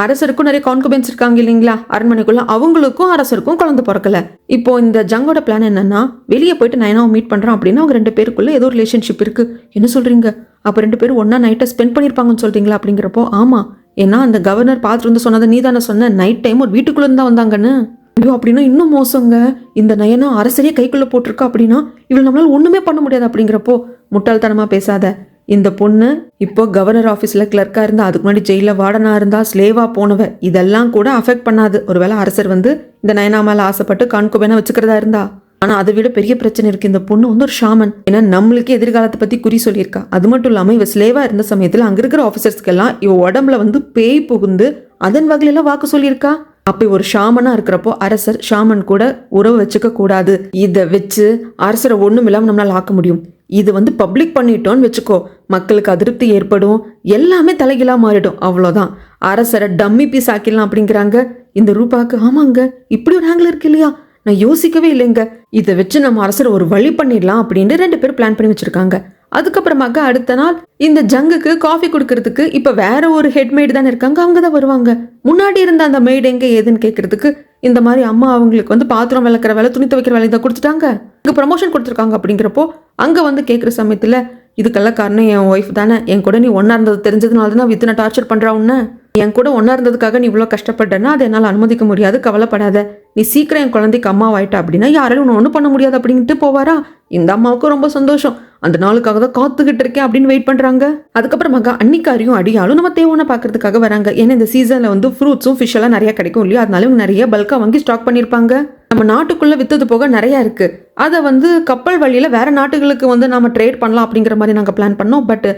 அரசருக்கும் நிறைய கான்குபென்ஸ் இருக்காங்க இல்லைங்களா அரண்மனைக்குள்ள, அவங்களுக்கும் அரசருக்கும் குழந்தை பிறக்கல. இப்போ இந்த ஜங்கோட பிளான் என்னன்னா, வெளியே போயிட்டு நயனாவை மீட் பண்றான் அப்படின்னா அவங்க 2 பேருக்குள்ள ஏதோ ரிலேஷன்ஷிப் இருக்கு, என்ன சொல்றீங்க, அப்போ 2 பேரும் ஒன்னா நைட்டை ஸ்பெண்ட் பண்ணியிருப்பாங்கன்னு சொல்றீங்களா அப்படிங்கிறப்போ, ஆமா ஏன்னா அந்த கவர்னர் பார்த்துட்டு வந்து சொன்னதை நீ தானே சொன்ன, நைட் டைம் ஒரு வீட்டுக்குள்ள இருந்தா வந்தாங்கன்னு. ஐயோ அப்படின்னா இன்னும் மோசங்க. இந்த நயனா அரசரையே கைக்குள்ள போட்டிருக்கா அப்படின்னா இவள் நம்மளால ஒண்ணுமே பண்ண முடியாது. அப்படிங்கிறப்போ முட்டாள்தனமா பேசாத. இந்த பொண்ணு இப்போ கவர்னர் ஆஃபீஸில் கிளர்க்காக இருந்தா, அதுக்கு முன்னாடி ஜெயிலில் வார்டனா இருந்தா, ஸ்லேவா போனவ, இதெல்லாம் கூட அஃபெக்ட் பண்ணாது. ஒருவேளை அரசர் வந்து இந்த நயனா மேலே ஆசைப்பட்டு கான்கோபேனா வச்சுக்கிறதா இருந்தா. ஆனால் அதை விட பெரிய பிரச்சனை இருக்கு. இந்த பொண்ணு வந்து ஒரு ஷாமன். ஏன்னா நம்மளுக்கே எதிர்காலத்தை பற்றி குறி சொல்லியிருக்கா. அது மட்டும் இல்லாமல் இவ ஸ்லேவா இருந்த சமயத்தில் அங்கே இருக்கிற ஆஃபீஸர்ஸ்க்கெல்லாம் இவ உடம்புல வந்து பேய் புகுந்து அதன் வகையில வாக்கு சொல்லியிருக்கா. அப்படி ஒரு ஷாமனா இருக்கிறப்போ அரசர் ஷாமன் கூட உறவு வச்சுக்க கூடாது. இதை வச்சு அரசரை ஒண்ணும் இல்லாமல் நம்மளால ஆக்க முடியும். இது வந்து பப்ளிக் பண்ணிட்டோன்னு வச்சுக்கோ, மக்களுக்கு அதிருப்தி ஏற்படும், எல்லாமே தலைகீழா மாறிடும். அவ்வளோதான். அரசரை டம்மி பீஸ் ஆக்கிடலாம் அப்படிங்கிறாங்க இந்த ரூபாக்கு. ஆமாங்க, இப்படி ஒரு ஆங்கிள் இருக்கு இல்லையா, நான் யோசிக்கவே இல்லைங்க. இதை வச்சு நம்ம அரசரை ஒரு வழி பண்ணிடலாம் அப்படின்னு 2 பேர் பிளான் பண்ணி வச்சிருக்காங்க. அதுக்கப்புறமாக அடுத்த நாள் இந்த ஜங்குக்கு காஃபி கொடுக்கறதுக்கு இப்ப வேற ஒரு ஹெட்மெய்டு தானே இருக்காங்க, அவங்க தான் வருவாங்க. முன்னாடி இருந்த அந்த மெய்டு எங்க ஏதுன்னு கேட்கறதுக்கு இந்த மாதிரி அம்மா அவங்களுக்கு வந்து பாத்திரம் விளக்குற வேலை, துணி துவைக்கிற வேலை தான் கொடுத்துட்டாங்க, இங்க ப்ரமோஷன் கொடுத்துருக்காங்க. அப்படிங்கிறப்போ அங்க வந்து கேட்குற சமயத்துல இதுக்கெல்லாம் காரணம் என் ஒய்ஃப் தானே, என் கூட நீ ஒன்னா இருந்தது தெரிஞ்சதுனால தான் வித்தனை டார்ச்சர் பண்றா உன்ன. என் கூட ஒன்னா இருந்ததுக்காக நீ இவ்வளோ கஷ்டப்பட்டனா அதை என்னால் அனுமதிக்க முடியாது, கவலைப்படாத. நீ சீக்கிரம் என் குழந்தைக்கு அம்மா ஆயிட்டா அப்படின்னா யாராலும் ஒன்றும் பண்ண முடியாது அப்படின்ட்டு போவாரா. இந்த அம்மாவுக்கும் ரொம்ப சந்தோஷம். அந்த நாளுக்காக தான் காத்துக்கிட்டு இருக்கேன் அப்படின்னு வெயிட் பண்றாங்க. அதுக்கப்புறமாக அன்னிக்காரியும் அடியாலும் நம்ம தேவனை பாக்குறதுக்காக வராங்க. ஏன்னா இந்த சீசன்ல வந்து ஃப்ரூட்ஸும் ஃபிஷ் எல்லாம் நிறைய கிடைக்கும் இல்லையா, அதனால இவங்க நிறைய பல்கா வாங்கி ஸ்டாக் பண்ணிருப்பாங்க. நம்ம நாட்டுக்குள்ள வித்தது போக நிறைய இருக்கு. அதை வந்து கப்பல் வழியில வேற நாட்டுகளுக்கு வந்து நாம ட்ரேட் பண்ணலாம் அப்படிங்கிற மாதிரி நாங்கள் பிளான் பண்ணோம். பட்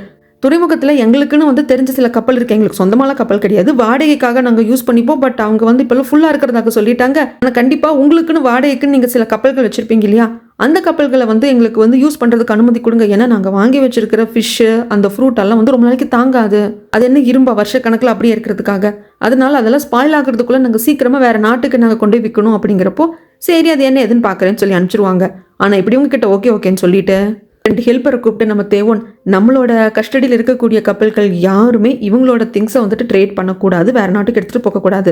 துறைமுகத்தில் எங்களுக்குன்னு வந்து தெரிஞ்ச சில கப்பல் இருக்கு. எங்களுக்கு சொந்தமான கப்பல் கிடையாது, வாடகைக்காக நாங்கள் யூஸ் பண்ணிப்போம். பட் அவங்க வந்து இப்போல்லாம் ஃபுல்லாக இருக்கிறதாக சொல்லிட்டாங்க. ஆனால் கண்டிப்பாக உங்களுக்குன்னு வாடகைக்குன்னு நீங்கள் சில கப்பல்கள் வச்சிருப்பீங்க இல்லையா, அந்த கப்பல்களை வந்து எங்களுக்கு வந்து யூஸ் பண்ணுறதுக்கு அனுமதி கொடுங்க. ஏன்னா நாங்கள் வாங்கி வச்சிருக்கிற ஃபிஷ்ஷு அந்த ஃப்ரூட் எல்லாம் வந்து ரொம்ப நாளைக்கு தாங்காது. அது என்ன இரும்பா வருஷக்கணக்கில் அப்படியே இருக்கிறதுக்காக, அதனால அதெல்லாம் ஸ்பாயில் ஆகிறதுக்குள்ளே நாங்கள் சீக்கிரமாக வேற நாட்டுக்கு நாங்கள் கொண்டு போய் விற்கணும். அப்படிங்கிறப்போ சரி அது என்ன எதுன்னு பார்க்குறேன்னு சொல்லி அனுப்பிச்சிருவாங்க. ஆனால் இப்படி உங்ககிட்ட ஓகேன்னு சொல்லிட்டு 2 ஹெல்ப்பரை கூப்பிட்டு நம்ம தேவோன் நம்மளோட கஸ்டடியில் இருக்கக்கூடிய கப்பல்கள் யாருமே இவங்களோட திங்ஸை வந்துட்டு ட்ரேட் பண்ணக்கூடாது, வேற நாட்டுக்கு எடுத்துகிட்டு போகக்கூடாது,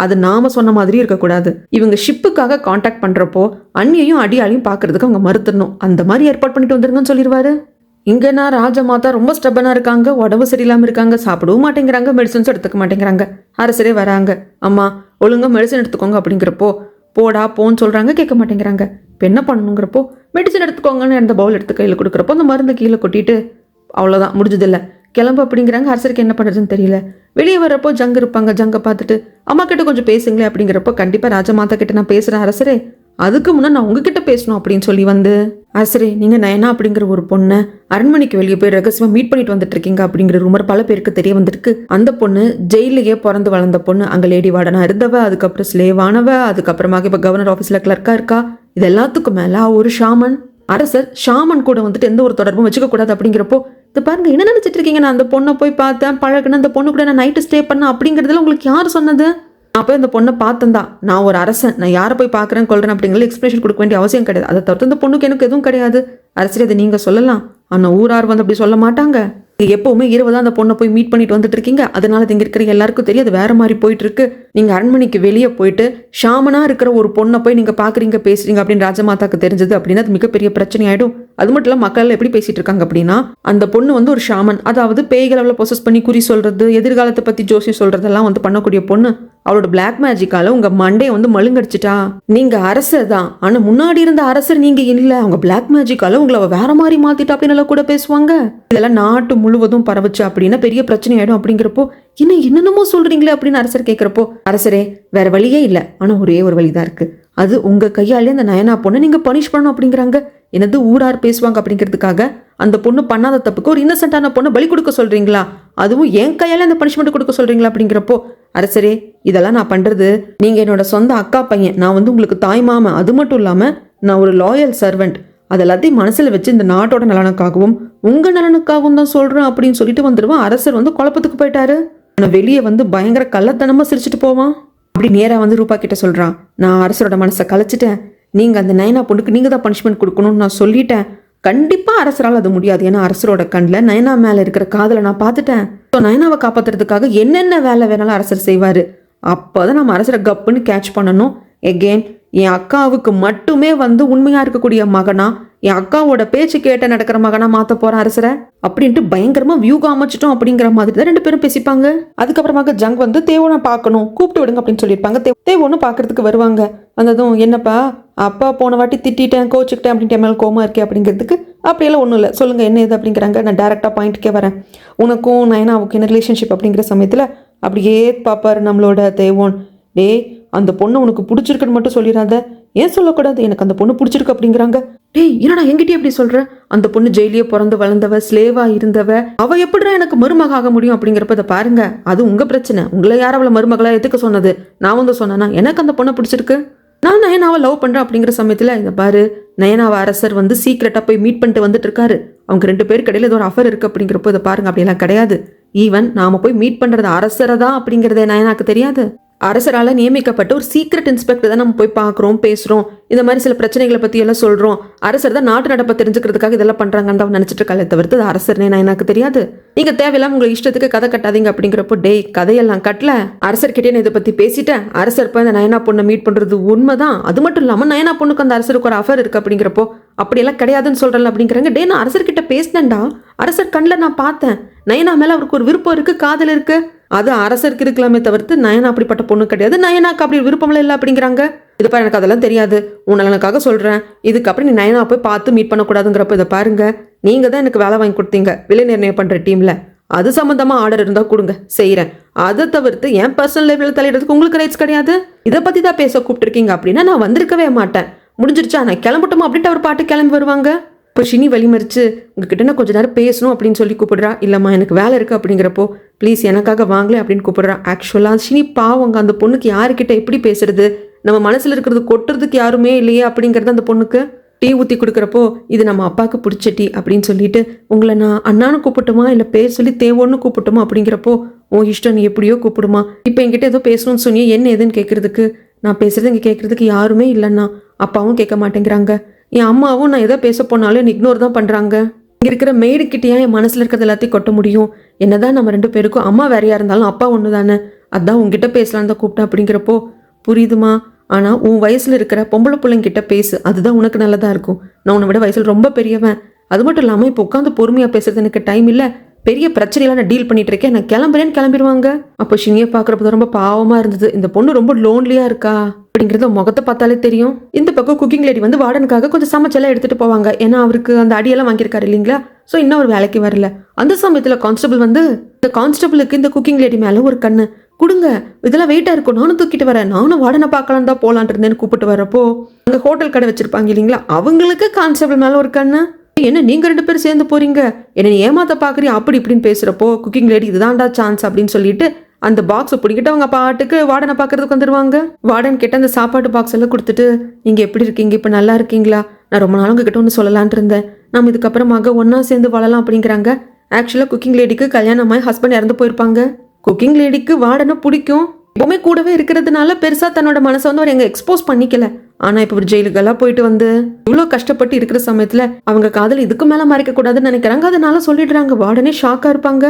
அது நாம சொன்ன மாதிரி இருக்கக்கூடாது. இவங்க ஷிப்புக்காக காண்டாக்ட் பண்றப்போ அண்ணியையும் அடியாலையும் பார்க்கறதுக்கு அவங்க மறுத்துடணும், அந்த மாதிரி ஏற்பாடு பண்ணிட்டு வந்துருங்கன்னு சொல்லிடுவாரு. இங்கன்னா ராஜமாதா ரொம்ப ஸ்டெப்பனா இருக்காங்க, உடம்பு சரியில்லாமல் இருக்காங்க, சாப்பிடவும் மாட்டேங்கிறாங்க, மெடிசன்ஸும் எடுத்துக்க மாட்டேங்கிறாங்க. அரசரே வராங்க, அம்மா ஒழுங்கா மெடிசன் எடுத்துக்கோங்க அப்படிங்கிறப்போ போடா போன்னு சொல்றாங்க, கேட்க மாட்டேங்கிறாங்க. இப்போ என்ன பண்ணணுங்கிறப்போ மெடிசன் எடுத்துக்கோங்கன்னு அந்த பவுல் எடுத்து கையில் கொடுக்குறப்போ அந்த மருந்து கீழே கொட்டிட்டு அவ்வளோதான் முடிஞ்சதில்ல, கிளம்பு அப்படிங்கிறாங்க. அரசருக்கு என்ன பண்ணுறதுன்னு தெரியல. வெளியே வரப்போ ஜங்கு இருப்பாங்க. ஜங்கை பார்த்துட்டு அம்மா கிட்ட கொஞ்சம் பேசுங்களேன் அப்படிங்கிறப்போ கண்டிப்பாக ராஜமாதா கிட்ட நான் பேசுகிறேன் அரசரே, அதுக்கு முன்னே நான் உங்ககிட்ட பேசணும் அப்படின்னு சொல்லி வந்து, அரசரே நீங்கள் நயனா அப்படிங்கிற ஒரு பொண்ணை அரண்மனைக்கு வெளியே போய் ரகசியமாக மீட் பண்ணிட்டு வந்துட்டு இருக்கீங்க அப்படிங்கிற ரூமர் பல பேருக்கு தெரிய வந்திருக்கு. அந்த பொண்ணு ஜெயிலையே பிறந்து வளர்ந்த பொண்ணு, அங்கே லேடி வார்டனா இருந்தவ, அதுக்கப்புறம் ஸ்லேவானவ, அதுக்கப்புறமாக இப்போ கவர்னர் ஆஃபீஸில் கிளர்க்கா இருக்கா. இது எல்லாத்துக்கும் மேலே ஒரு ஷாமன். அரசர் ஷாமன் கூட வந்துட்டு எந்த ஒரு தொடர்பும் வச்சுக்க கூடாது அப்படிங்கிறப்போ இது பாருங்க என்ன நினைச்சிட்டு இருக்கீங்க, நான் அந்த பொண்ணை போய் பார்த்தேன் பழகுன, அந்த பொண்ணு கூட நான் நைட்டு ஸ்டே பண்ணேன் அப்படிங்கிறதுல உங்களுக்கு யார் சொன்னது? நான் போய் அந்த பொண்ணை பார்த்தேன், நான் ஒரு அரசன், நான் யாரை போய் பார்க்குறேன் கொள்றேன் அப்படிங்கிற எக்ஸ்பிளேஷன் கொடுக்க வேண்டிய அவசியம் கிடையாது. அதை தவிர்த்து இந்த பொண்ணுக்கு எனக்கு எதுவும் கிடையாது. அரசரே அதை நீங்கள் சொல்லலாம், ஆனால் ஊரார் வந்து அப்படி சொல்ல மாட்டாங்க. எப்பவுமே இரவு தான் அந்த பொண்ணை போய் மீட் பண்ணிட்டு வந்துட்டு இருக்கீங்க, அதனால இங்க இருக்கிற எல்லாருக்கும் தெரியும் அது வேற மாதிரி போயிட்டு இருக்கு. நீங்க அரண்மனைக்கு வெளியே போயிட்டு ஷாமனா இருக்கிற ஒரு பொண்ணை போய் நீங்க பாக்குறீங்க பேசுறீங்க அப்படின்னு ராஜமாதாக்கு தெரிஞ்சது அப்படின்னா அது மிகப்பெரிய பிரச்சனை ஆயிடும். அது மட்டும் இல்ல மக்கள் எப்படி பேசிட்டு இருக்காங்க அப்படின்னா அந்த பொண்ணு வந்து ஒரு ஷாமன், அதாவது பேய்களை பொசஸ் பண்ணி குறி சொல்றது, எதிர்காலத்தை பத்தி ஜோசி சொல்றதெல்லாம் வந்து பண்ணக்கூடிய பொண்ணு. அவளோட பிளாக் மேஜிக்கால உங்க மண்டையை வந்து மழுங்கடிச்சிட்டா. நீங்க அரசர் தான், ஆனா முன்னாடி இருந்த அரசர் நீங்க இல்ல, அவங்க பிளாக் மேஜிக்கால உங்களை வேற மாதிரி மாத்திட்டா அப்படின்னு கூட பேசுவாங்க. இதெல்லாம் நாட்டு முழுவதும் பரவச்சு அப்படின்னா பெரிய பிரச்சனை ஆயிடும். அப்படிங்கிறப்போ என்னென்னமோ சொல்றீங்களே அப்படின்னு அரசர் கேட்கிறப்போ, அரசரே வேற வழியே இல்லை, ஆனா ஒரே ஒரு வழிதான் இருக்கு, அது உங்க கையாலே அந்த நயனா பொண்ணை நீங்க பனிஷ் பண்ணணும் அப்படிங்கிறாங்க. என்னது ஊரார் பேசுவாங்க அப்படிங்கிறதுக்காக அந்த பொண்ணு பண்ணாத தப்புக்கு ஒரு இன்னசென்டான பொண்ணை பலி கொடுக்க சொல்றீங்களா, அதுவும் என் கையால அந்த பனிஷ்மெண்ட் கொடுக்க சொல்றீங்களா அப்படிங்கிறப்போ, அரசரே இதெல்லாம் நான் பண்றது நீங்க என்னோட சொந்த அக்கா பையன், நான் வந்து உங்களுக்கு தாய் மாமன், அது மட்டும் இல்லாம நான் ஒரு லாயல் சர்வெண்ட், அதெல்லாத்தையும் மனசுல வச்சு இந்த நாட்டோட நலனுக்காகவும் உங்க நலனுக்காகவும் தான் சொல்றேன் அப்படின்னு சொல்லிட்டு வந்துடுவான். அரசர் வந்து குழப்பத்துக்கு போயிட்டாரு. வெளியே வந்து பயங்கர கள்ளத்தனமா சிரிச்சுட்டு போவான். அப்படி நேரா வந்து ரூபா கிட்ட சொல்றான், நான் அரசரோட மனசை கலைச்சிட்டேன், நீங்க அந்த நயனா பொண்ணுக்கு நீங்க தான் பனிஷ்மெண்ட் கொடுக்கணும்னு நான் சொல்லிட்டேன். கண்டிப்பா அரசரால் அது முடியாது, ஏன்னா அரசரோட கண்ணில் நயனா மேல இருக்கிற காதலை நான் பார்த்துட்டேன். நயனாவை காப்பாத்துறதுக்காக என்னென்ன வேலை வேணாலும் அரசர் செய்வாரு. அப்போதான் நம்ம அரசரை கப்புன்னு கேட்ச் பண்ணணும். எகெயின் என் அக்காவுக்கு மட்டுமே வந்து உண்மையா இருக்கக்கூடிய மகனா என் அக்காவோட பேச்சு கேட்ட நடக்கிற மகனா மாத்த போறேன் அரசரை அப்படின்ட்டு பயங்கரமா வியூகம் அமைச்சிட்டோம் அப்படிங்கிற மாதிரி தான் ரெண்டு பேரும் பேசிப்பாங்க. அதுக்கப்புறமாக ஜங் வந்து தேவோனை பார்க்கணும் கூப்பிட்டு விடுங்க அப்படின்னு சொல்லியிருப்பாங்க. தேவோன்னு பார்க்கறதுக்கு வருவாங்க. வந்ததும் என்னப்பா அப்பா போன வாட்டி திட்டேன் கோச்சுக்கிட்டேன் அப்படின்ட்டு மேலே கோமா இருக்கே அப்படிங்கிறதுக்கு அப்படியெல்லாம் ஒன்றும் இல்லை சொல்லுங்க என்ன இது அப்படிங்கிறாங்க. நான் டேரெக்டாக பாயிண்ட்டுக்கே வரேன். உனக்கும் நயனாவுக்கு என்ன ரிலேஷன்ஷிப் அப்படிங்கிற சமயத்தில் அப்படியே பார்ப்பாரு நம்மளோட தேவோன். டேய் அந்த பொண்ணு உனக்கு பிடிச்சிருக்குன்னு மட்டும் சொல்லிடாத. ஏன் சொல்லக்கூடாது எனக்கு அந்த பொண்ணு பிடிச்சிருக்கு அப்படிங்கிறாங்க. டேய் என்னடா என்கிட்டயே எப்படி சொல்ற? அந்த பொண்ணு ஜெயிலியே பிறந்து வளர்ந்தவ ஸ்லேவா இருந்தவ அவ எப்படிடா எனக்கு மருமக ஆக முடியும் அப்படிங்கிறப்ப இதை பாருங்க அது உங்க பிரச்சனை. உங்களை யார் அவளை மருமகளா எதுக்க சொன்னது? நான் வந்து சொன்னேன்னா எனக்கு அந்த பொண்ணை பிடிச்சிருக்கு நான் நயனாவை லவ் பண்றேன் அப்படிங்கிற சமயத்துல இந்த பாரு நயனாவை அரசர் வந்து சீக்கிரட்டா போய் மீட் பண்ணிட்டு வந்துட்டு இருக்காரு. அவங்க ரெண்டு பேருக்கு இடையில ஏதோ ஒரு அஃபர் இருக்கு அப்படிங்கிறப்போ இதை பாருங்க அப்படியெல்லாம் கிடையாது. ஈவன் நாம போய் மீட் பண்றது அரசரை தான் அப்படிங்கிறதே நயனாக்கு தெரியாது. அரசரால் நியமிக்கப்பட்ட ஒரு சீக்ரெட் இன்ஸ்பெக்டர் தான் நம்ம போய் பார்க்குறோம் பேசுகிறோம் இந்த மாதிரி சில பிரச்சனைகளை பற்றி எல்லாம் சொல்கிறோம். அரசர் தான் நாட்டு நடப்பை தெரிஞ்சுக்கிறதுக்காக இதெல்லாம் பண்ணுறாங்கன்னு தான் நினச்சிட்டு இருக்காளே தவிர்த்து அது அரசர்னே நான் எனக்கு தெரியாது. நீங்கள் தேவையில்லாம உங்களை இஷ்டத்துக்கு கதை கட்டாதீங்க அப்படிங்கிறப்போ டேய் கதையெல்லாம் கட்டல அரசர்கிட்டே நான் இதை பற்றி பேசிட்டேன். அரசர் இப்போ இந்த நயனா பொண்ணை மீட் பண்ணுறது உண்மைதான். அது மட்டும் இல்லாமல் நயனா பொண்ணுக்கு அந்த அரசருக்கு ஒரு அஃபர் இருக்குது அப்படிங்கிறப்போ அப்படியெல்லாம் கிடையாதுன்னு சொல்கிறல அப்படிங்கிறாங்க. டே நான் அரசர்கிட்ட பேசினேன்டா. அரசர் கண்ணில் நான் பார்த்தேன் நயனா மேலே அவருக்கு ஒரு விருப்பம் இருக்குது காதல் இருக்குது. அது அரசருக்கு இருக்கலாமே தவிர்த்து நயனா அப்படிப்பட்ட பொண்ணு கிடையாது. நயனாக்கு அப்படி விருப்பம்லாம் இல்லை அப்படிங்கிறாங்க. இதுப்பா எனக்கு அதெல்லாம் தெரியாது உன்னலனுக்காக சொல்கிறேன். இதுக்கப்புறம் நீ நயனா போய் பார்த்து மீட் பண்ணக்கூடாதுங்கிறப்ப இதை பாருங்க நீங்கள் தான் எனக்கு வேலை வாங்கி கொடுத்தீங்க விலை நிர்ணயம் பண்ணுற டீமில். அது சம்மந்தமாக ஆர்டர் இருந்தால் கொடுங்க செய்கிறேன். அதை தவிர்த்து என் பர்சனல் லெவலில் தலையிடுறதுக்கு உங்களுக்கு ரைட்ஸ் கிடையாது. இதை பற்றி தான் பேச கூப்பிட்டுருக்கீங்க அப்படின்னா நான் வந்திருக்கவே மாட்டேன். முடிஞ்சிருச்சா நான் கிளம்பட்டுமா அப்படின்ட்டு அவர் பாட்டு கிளம்பி வருவாங்க. இப்போ ஷினி வழிமறிச்சு உங்ககிட்ட நான் கொஞ்சம் நேரம் பேசணும் அப்படின்னு சொல்லி கூப்பிடுறா. இல்லைம்மா எனக்கு வேலை இருக்குது அப்படிங்கிறப்போ ப்ளீஸ் எனக்காக வாங்கலே அப்படின்னு கூப்பிடுறா. ஆக்சுவலாக ஷினி பாவங்க அந்த பொண்ணுக்கு யாருக்கிட்ட எப்படி பேசுறது நம்ம மனசில் இருக்கிறது கொட்டுறதுக்கு யாருமே இல்லையே அப்படிங்கிறது அந்த பொண்ணுக்கு. டீ ஊற்றி கொடுக்குறப்போ இது நம்ம அப்பாவுக்கு பிடிச்ச டீ அப்படின்னு சொல்லிட்டு உங்களை நான் அண்ணான்னு கூப்பிட்டுமா இல்லை பேர் சொல்லி தேவோன்னு கூப்பிட்டுமா அப்படிங்கிறப்போ உன் இஷ்டம் நீ எப்படியோ கூப்பிடுமா. இப்போ என்கிட்ட ஏதோ பேசணும்னு சொன்னியே என்ன எதுன்னு கேட்குறதுக்கு நான் பேசுறது இங்கே கேட்குறதுக்கு யாருமே இல்லைன்னா அப்பாவும் கேட்க மாட்டேங்கிறாங்க. என் அம்மாவும் நான் எதை பேச போனாலும் இக்னோர் தான் பண்ணுறாங்க. இங்கே இருக்கிற மெய்டுக்கிட்டேயா என் மனசில் இருக்கிறது எல்லாத்தையும் கொட்ட முடியும்? என்னதான் நம்ம ரெண்டு பேருக்கும் அம்மா வேறையா இருந்தாலும் அப்பா ஒன்று தானே. அதான் உங்ககிட்ட பேசலான்னு தான் கூப்பிட்டேன் அப்படிங்கிறப்போ புரியுதுமா. ஆனால் உன் வயசில் இருக்கிற பொம்பளை பிள்ளைங்கிட்ட பேசு அதுதான் உனக்கு நல்லதாக இருக்கும். நான் உன்னை விட வயசில் ரொம்ப பெரியவன். அது மட்டும் இல்லாமல் இப்போ உட்காந்து பொறுமையாக பேசுறது எனக்கு டைம் இல்லை. பெரிய பிரச்சனையெல்லாம் நான் டீல் பண்ணிட்டு இருக்கேன் நான் கிளம்புறேன்னு கிளம்பிடுவாங்க. அப்போ ஷினியை பார்க்குறப்ப ரொம்ப பாவமாக இருந்தது. இந்த பொண்ணு ரொம்ப லோன்லியாக இருக்கா அப்படிங்கிறத முகத்தை பார்த்தாலே தெரியும். இந்த பக்கம் குக்கிங் லேடி வந்து வார்டனுக்காக கொஞ்சம் சமைச்செல்லாம் எடுத்துகிட்டு போவாங்க. ஏன்னா அவருக்கு அந்த அடியெல்லாம் வாங்கியிருக்காரு இல்லைங்களா. ஸோ இன்னும் ஒரு வேலைக்கு வரல. அந்த சமயத்தில் கான்ஸ்டபிள் வந்து இந்த கான்ஸ்டபிளுக்கு இந்த குக்கிங் லேடி மேலே ஒரு கண்ணு கொடுங்க இதெல்லாம் வெயிட்டாக இருக்கும் நானும் தூக்கிட்டு வரேன் நானும் வார்டனை பார்க்கலாம் தான் போகலான் இருந்தேன்னு கூப்பிட்டு வரப்போ அங்கே ஹோட்டல் கடை வச்சிருப்பாங்க இல்லைங்களா அவங்களுக்கு கான்ஸ்டபிள் மேலே ஒரு கண்ணு. என்ன நீங்க ரெண்டு பேரும் சேர்ந்து போறீங்க என்ன நீ ஏமாத்த பாக்குறியா அப்படி இப்படின்னு பேசுறப்போ குக்கிங் லேடி இதுதான்டா சான்ஸ் அப்படின்னு சொல்லிட்டு அந்த பாக்ஸை பிடிக்கிட்டு அவங்க பாட்டுக்கு வார்டனை பார்க்கறதுக்கு வந்துடுவாங்க. வார்டன் கிட்ட அந்த சாப்பாட்டு பாக்ஸ் எல்லாம் கொடுத்துட்டு நீங்க எப்படி இருக்கீங்க இப்போ நல்லா இருக்கீங்களா நான் ரொம்ப நாள் உங்ககிட்ட ஒன்று சொல்லலான் இருந்தேன் நம்ம இதுக்கப்புறமாக ஒன்னா சேர்ந்து வாழலாம் அப்படிங்கிறாங்க. ஆக்சுவலாக குக்கிங் லேடிக்கு கல்யாணமாய் ஹஸ்பண்ட் இறந்து போயிருப்பாங்க. குக்கிங் லேடிக்கு வார்டனை பிடிக்கும் எப்பவுமே கூடவே இருக்கிறதுனால பெருசா தன்னோட மனசை வந்து அவர் எங்க எக்ஸ்போஸ் பண்ணிக்கல. ஆனா இப்ப ஒரு ஜெயிலுக்கெல்லாம் போயிட்டு வந்து இவ்வளோ கஷ்டப்பட்டு இருக்கிற சமயத்துல அவங்க காதல் இதுக்கு மேல மறைக்க கூடாதுன்னு நினைக்கிறாங்க. அதனால சொல்லிடுறாங்க. வார்டனே ஷாக்கா இருப்பாங்க.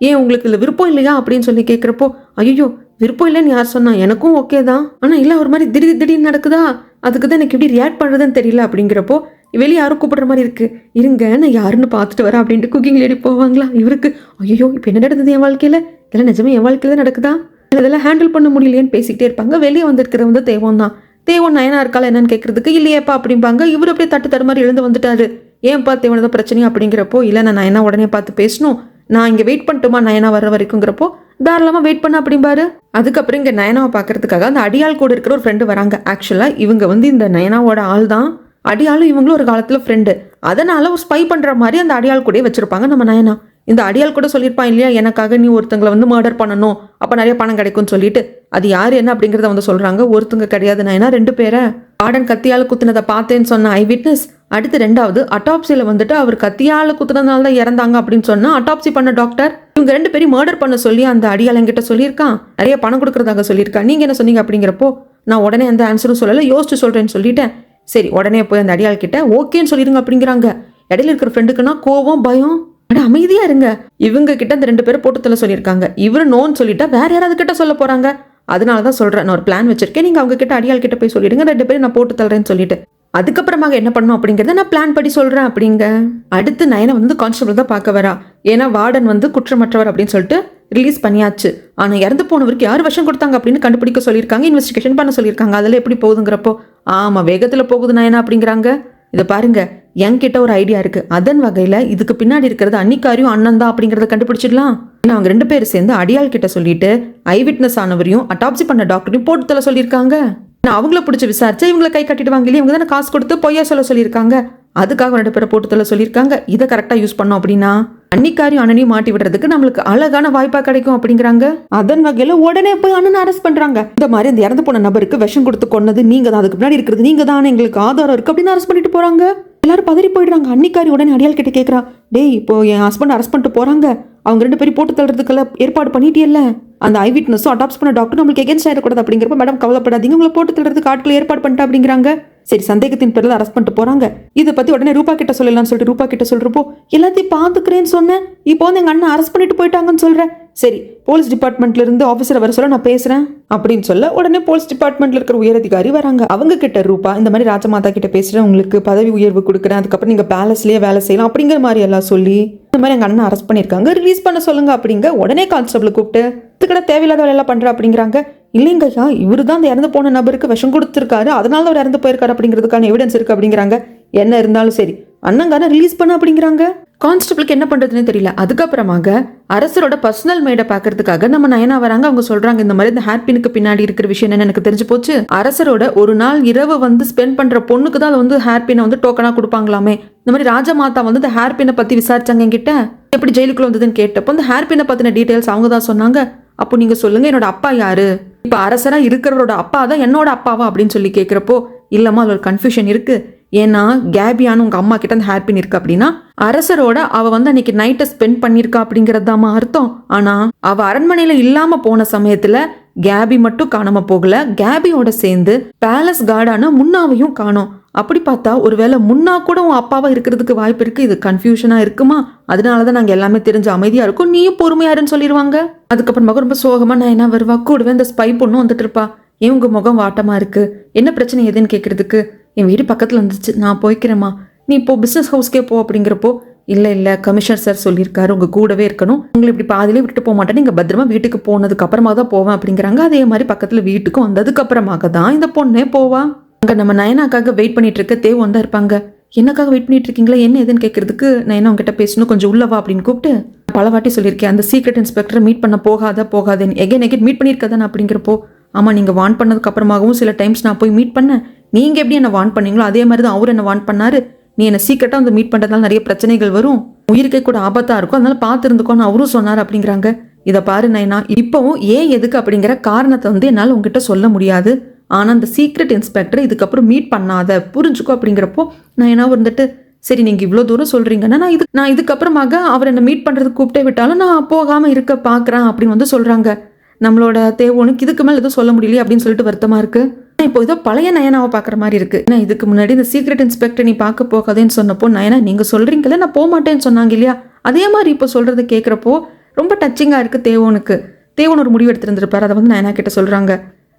ஏன் உங்களுக்கு இதுல விருப்பம் இல்லையா அப்படின்னு சொல்லி கேட்குறப்போ ஐயோ விருப்பம் இல்லைன்னு யார் சொன்னா எனக்கும் ஓகே தான் ஆனா இல்ல ஒரு மாதிரி திடீர்னு நடக்குதா அதுக்கு தான் எனக்கு எப்படி ரியாக்ட் பண்றதுன்னு தெரியல அப்படிங்கிறப்போ வெளியே யாரும் கூப்பிடுற மாதிரி இருக்கு இருங்க நான் யாருன்னு பார்த்துட்டு வரேன் அப்படின்ட்டு குக்கிங் லேடி போவாங்களா. இவருக்கு ஐயோ இப்போ என்ன நடந்தது என் வாழ்க்கையில இதெல்லாம் நிஜமே என் வாழ்க்கையில தான் நடக்குதா இதெல்லாம் ஹேண்டில் பண்ண முடியலையேன்னு பேசிக்கிட்டே இருப்பாங்க. வெளியே வந்திருக்கிறவங்க வந்து தேவன் தான். தேவன் நயனா இருக்கால என்னன்னு கேட்கறதுக்கு இல்லையேப்பா அப்படிம்பாங்க. இவர் அப்படியே தட்டு மாதிரி எழுந்து வந்துட்டாரு. ஏன்ப்பா தேவன் தான் பிரச்சனையா அப்படிங்கிறப்போ இல்லை நான் நயனா உடனே பார்த்து பேசணும் நான் இங்கே வெயிட் பண்ணட்டுமா நயனா வர்ற வரைக்குங்கிறப்போ தாராளமாக வெயிட் பண்ண அப்படிம்பாரு. அதுக்கப்புறம் இங்கே நயனாவை பார்க்கறதுக்காக அந்த அடியாள் கூட இருக்கிற ஒரு ஃப்ரெண்டு வராங்க. ஆக்சுவலாக இவங்க வந்து இந்த நயனாவோட ஆள் தான். அடியாளும் இவங்களும் ஒரு காலத்தில் ஃப்ரெண்டு. அதனால ஒரு ஸ்பை பண்ணுற மாதிரி அந்த அடியாள் கூட வச்சிருப்பாங்க நம்ம நயனா. இந்த அடியாள் கூட சொல்லியிருப்பான் இல்லையா எனக்காக நீ ஒருத்தங்களை வந்து மர்டர் பண்ணணும் அப்போ நிறைய பணம் கிடைக்கும்னு சொல்லிட்டு அது யார் என்ன அப்படிங்கிறத வந்து சொல்கிறாங்க. ஒருத்தங்க கிடையாது நயனா ரெண்டு பேரை வார்டன் கத்தியால் குத்துனதை பார்த்தேன்னு சொன்ன ஐ விட்னஸ். அடுத்து ரெண்டாவது அட்டாப்சியில் வந்துட்டு அவர் கத்தியால் குத்துனதுனால தான் இறந்தாங்க அப்படின்னு சொன்னால் அட்டாப்சி பண்ண டாக்டர் இவங்க ரெண்டு பேரும் மர்டர் பண்ண சொல்லி அந்த அடியாள் என்கிட்ட சொல்லியிருக்கான். நிறைய பணம் கொடுக்குறதாக சொல்லியிருக்கான். நீங்கள் என்ன சொன்னீங்க அப்படிங்கிறப்போ நான் உடனே அந்த ஆன்சரும் சொல்லலை யோசிச்சு சொல்கிறேன்னு சொல்லிட்டேன். சரி உடனே போய் அந்த அடியாள் கிட்ட ஓகேன்னு சொல்லிடுங்க அப்படிங்கிறாங்க. இடையில இருக்கிற ஃப்ரெண்டுக்குன்னா கோவம் பயம் அட அமைதியா இருங்க இவங்க கிட்ட அந்த ரெண்டு பேரும் போட்டு தள்ள சொல்லியிருக்காங்க. இவரு நோன்னு சொல்லிட்டா வேற யாராவது கிட்ட சொல்ல போறாங்க. அதனால தான் சொல்றேன் நான் ஒரு பிளான் வச்சிருக்கேன் நீங்க அவங்க கிட்ட அடியாள் கிட்ட போய் சொல்லிடுங்க ரெண்டு பேரும் நான் போட்டு தள்ளுறேன்னு சொல்லிட்டு அதுக்கப்புறமாக என்ன பண்ணணும் அப்படிங்கறத நான் பிளான் பண்ணி சொல்றேன் அப்படிங்க. அடுத்து நயனை வந்து கான்ஸ்டபிள் தான் பார்க்க வரா. ஏன்னா வார்டன் வந்து குற்றமற்றவர் அப்படின்னு சொல்லிட்டு ரிலீஸ் பண்ணியாச்சு. ஆனா இறந்து போனவருக்கு யார் விஷம் கொடுத்தாங்க அப்படின்னு கண்டுபிடிக்க சொல்லியிருக்காங்க, இன்வெஸ்டிகேஷன் பண்ண சொல்லியிருக்காங்க. அதெல்லாம் எப்படி போகுதுங்கிறப்போ ஆமா வேகத்துல போகுது நயனா அப்படிங்கிறாங்க. இதை பாருங்க, என்கிட்ட ஒரு ஐடியா இருக்கு. அதன் வகையில இதுக்கு பின்னாடி இருக்கிறது அன்னிக்காரியும் அண்ணன் தான் அப்படிங்கறத கண்டுபிடிச்சிடலாம். அவங்க 2 பேரும் சேர்ந்து அடியாள் கிட்ட சொல்லிட்டு ஐ விட்னஸ் ஆனவரையும் அட்டாப்சி பண்ண டாக்டரையும் போட்டு தள்ள சொல்லியிருக்காங்க. அவங்கள பிடிச்சி விசாரிச்சா இவங்களை கை கட்டிடுவாங்க இல்லையா, இவங்க தானே காசு கொடுத்து பொய்யா சொல்ல சொல்லியிருக்காங்க. அதுக்காக 2 பேரை போட்டு தள்ள சொல்லியிருக்காங்க. இதை கரெக்டா யூஸ் பண்ணோம் அப்படின்னா அன்னிக்காரியும் அண்ணனையும் மாட்டி விடுறதுக்கு நம்மளுக்கு அழகான வாய்ப்பா கிடைக்கும் அப்படிங்கிறாங்க. அதன் வகையில உடனே போய் அண்ணனை அரெஸ்ட் பண்றாங்க. இந்த மாதிரி அந்த இறந்து போன நபருக்கு விஷம் கொடுத்து கொன்னது நீங்க தான், அதுக்கு முன்னாடி இருக்கிறது நீங்க தான், எங்களுக்கு ஆதாரம் இருக்கு அப்படின்னு அரெஸ்ட் பண்ணிட்டு போறாங்க. எல்லாரும் பதறி போயிடுறாங்க. அன்னிக்காரி உடனே அடியாள் கிட்ட கேட்கறா, டேய் இப்போ என் ஹஸ்பண்ட் அரெஸ்ட் பண்ணிட்டு போறாங்க, அவங்க 2 பேரும் போட்டு தள்ளுறதுக்கெல்லாம் ஏற்பாடு பண்ணிட்டியல்ல, அந்த ஐ விட்னஸும் அடாப்ட் பண்ண டாக்டர் நம்மளுக்கு எகென்ஸ்ட் ஆயிடக்கூடாது அப்படிங்கிறப்ப மேடம் கவலைப்படாதீங்க, உங்களை போட்டு தள்ளுறதுக்கு ஆட்களை ஏற்பாடு பண்ணிட்டா அப்படிங்கிறாங்க. சரி சந்தேகத்தின் பேரில் அரெஸ்ட் பண்ணிட்டு போறாங்க. இதை பத்தி உடனே ரூபா கிட்ட சொல்லலாம்னு சொல்லிட்டு ரூபா கிட்ட சொல்றப்போ எல்லாத்தையும் பாத்துக்கிறேன்னு சொன்னேன், இப்போ வந்து எங்க அண்ணன் அரெஸ்ட் பண்ணிட்டு போயிட்டாங்கன்னு சொல்றேன். சரி போலீஸ் டிபார்ட்மெண்ட்ல இருந்து ஆஃபீஸரை வர சொல்ல நான் பேசுறேன் அப்படின்னு சொல்ல உடனே போலீஸ் டிபார்ட்மெண்ட்ல இருக்கிற உயரதிகாரி வராங்க. அவங்க கிட்ட ரூபா இந்த மாதிரி ராஜமாதா கிட்ட பேசுறேன், உங்களுக்கு பதவி உயர்வு கொடுக்குறேன், அதுக்கப்புறம் நீங்க பேலஸ்லயே வேலை செய்யலாம் அப்படிங்கிற மாதிரி எல்லாம் சொல்லி இந்த மாதிரி எங்க அண்ணன் அரெஸ்ட் பண்ணிருக்காங்க, ரிலீஸ் பண்ண சொல்லுங்க அப்படிங்க. உடனே கான்ஸ்டபிள் கூப்பிட்டு இதுக்கட தேவையில்லாத வேலையெல்லாம் பண்ற அப்படிங்கிறாங்க. இல்லைங்கய்யா, இவரு தான் அந்த இறந்து போன நபருக்கு விஷம் கொடுத்துருக்காரு, அதனால அவர் இறந்து போயிருக்காரு அப்படிங்கிறதுக்கான எவிடன்ஸ் இருக்கு அப்படிங்கிறாங்க. என்ன இருந்தாலும் சரி அண்ணங்கான ரிலீஸ் பண்ண அப்படிங்கிறாங்க. கான்ஸ்டபிளுக்கு என்ன பண்றதுன்னு தெரியல. அதுக்கப்புறமாக அரசரோட பர்சனல் மேடை பாக்குறதுக்காக நம்ம நயனா வராங்க. அவங்க சொல்றாங்க இந்த மாதிரி இந்த ஹேர்பினுக்கு பின்னாடி இருக்கிற விஷயம் என்னன்னு எனக்கு தெரிஞ்சு போச்சு. அரசரோட ஒரு நாள் இரவு வந்து ஸ்பெண்ட் பண்ற பொண்ணுக்கு தான் வந்து ஹேர்பினை வந்து டோக்கனா கொடுப்பாங்களாமே. இந்த மாதிரி ராஜமாதா வந்து இந்த ஹேர்பினை பத்தி விசாரிச்சாங்க என்கிட்ட, எப்படி ஜெயிலுக்குள்ள வந்ததுன்னு கேட்டப்போ இந்த ஹேர்பினை பத்தின டீடைல்ஸ் அவங்க தான் சொன்னாங்க. அப்போ நீங்க சொல்லுங்க என்னோட அப்பா யாரு, இப்ப அரசரா இருக்கிறவரோட அப்பா தான் என்னோட அப்பாவா அப்படின்னு சொல்லி கேட்கிறப்போ இல்லம்மா அது ஒரு கன்ஃபியூஷன் இருக்கு. ஏன்னா கேபியானு உங்க அம்மா கிட்ட அந்த ஹேர்பின் இருக்கு அப்படின்னா அரசரோட அவ வந்து அன்னைக்கு நைட்டை ஸ்பெண்ட் பண்ணிருக்கா அப்படிங்கறதாமா அர்த்தம். ஆனா அவ அரண்மனையில இல்லாம போன சமயத்துல கேபி மட்டும் காணாம போகல, கேபியோட சேர்ந்து பேலஸ் கார்டான முன்னாவையும் காணோம். அப்படி பார்த்தா ஒருவேளை முன்னா கூட உன் அப்பாவா இருக்கிறதுக்கு வாய்ப்பு இருக்கு. இது கன்ஃபியூஷனா இருக்குமா, அதனாலதான் நாங்க எல்லாமே தெரிஞ்சு அமைதியா இருக்கும், நீயும் பொறுமையாருன்னு சொல்லிடுவாங்க. அதுக்கப்புறமா ரொம்ப சோகமா நான் என்ன வருவா, கூடவே இந்த ஸ்பை பொண்ணும் வந்துட்டு இருப்பா. ஏன் உங்க முகம் வாட்டமா இருக்கு, என்ன பிரச்சனை எதுன்னு கேட்கறதுக்கு, என் வீடு பக்கத்துல இருந்துச்சு நான் போய்க்கிறேம்மா, நீ இப்போ பிசினஸ் ஹவுஸ்க்கே போ அப்படிங்கிறப்போ இல்ல கமிஷனர் சார் சொல்லியிருக்காரு உங்க கூடவே இருக்கணும், உங்களை இப்படி பாதிலே விட்டுட்டு போக மாட்டேன், நீங்க பத்திரமா வீட்டுக்கு போனதுக்கு அப்புறமா தான் போவேன் அப்படிங்கிறாங்க. அதே மாதிரி பக்கத்துல வீட்டுக்கும் வந்ததுக்கு அப்புறமாக தான் இந்த பொண்ணே போவா. அங்க நம்ம நயனாக்காக வெயிட் பண்ணிட்டு இருக்க தேவ் வந்தா இருப்பாங்க. என்னக்காக வெயிட் பண்ணிட்டு இருக்கீங்களா, என்ன எதுன்னு கேட்கறதுக்கு நயனா உங்ககிட்ட பேசணும், கொஞ்சம் உள்ளவா அப்படின்னு கூப்பிட்டு பல வாட்டி சொல்லியிருக்கேன் அந்த சீக்ரெட் இன்ஸ்பெக்டரை மீட் பண்ண போகாதேன்னு எகென் மீட் பண்ணியிருக்கதானே அப்படிங்கிறப்போ ஆமா நீங்க வார்ன் பண்ணதுக்கு அப்புறமாகவும் சில டைம்ஸ் நான் போய் மீட் பண்ணேன், நீங்க எப்படி என்ன வார்ன் பண்ணீங்களோ அதே மாதிரி தான் அவர் என்ன வார்ன் பண்ணாரு, நீ என்ன சீக்கிரட்டா வந்து மீட் பண்றதுனால நிறைய பிரச்சனைகள் வரும், உயிருக்கே கூட ஆபத்தா இருக்கும், அதனால பார்த்து இருந்துக்கோன்னு அவரும் சொன்னார் அப்படிங்கிறாங்க. இதை பாரு நயனா, இப்பவும் ஏன் எதுக்கு அப்படிங்கிற காரணத்தை வந்து என்னால் உங்ககிட்ட சொல்ல முடியாது, ஆனா அந்த சீக்ரெட் இன்ஸ்பெக்டரை இதுக்கப்புறம் மீட் பண்ணாத புரிஞ்சுக்கோ அப்படிங்கிறப்போ நயனா வந்துட்டு சரி நீங்க இவ்வளோ தூரம் சொல்றீங்கன்னா நான் இதுக்கப்புறமாக அவர் என்ன மீட் பண்றதுக்கு கூப்பிட்டே விட்டாலும் நான் போகாம இருக்க பாக்குறேன் அப்படின்னு வந்து சொல்றாங்க. நம்மளோட தேவோனுக்கு இதுக்கு மேல எதுவும் சொல்ல முடியலையே அப்படின்னு சொல்லிட்டு வருத்தமா இருக்கு. இப்போ இதோ பழைய நயனாவை பாக்குற மாதிரி இருக்கு. ஏன்னா இதுக்கு முன்னாடி இந்த சீக்ரெட் இன்ஸ்பெக்டர் நீ பார்க்க போகாதேன்னு சொன்னப்போ நயனா நீங்க சொல்றீங்கல்ல நான் போக மாட்டேன்னு சொன்னாங்க இல்லையா, அதே மாதிரி இப்போ சொல்றதை கேட்கிறப்போ ரொம்ப டச்சிங்கா இருக்கு தேவோனுக்கு. தேவோன் ஒரு முடிவு எடுத்திருந்திருப்பாரு, அதை வந்து நயனா கிட்ட சொல்றாங்க.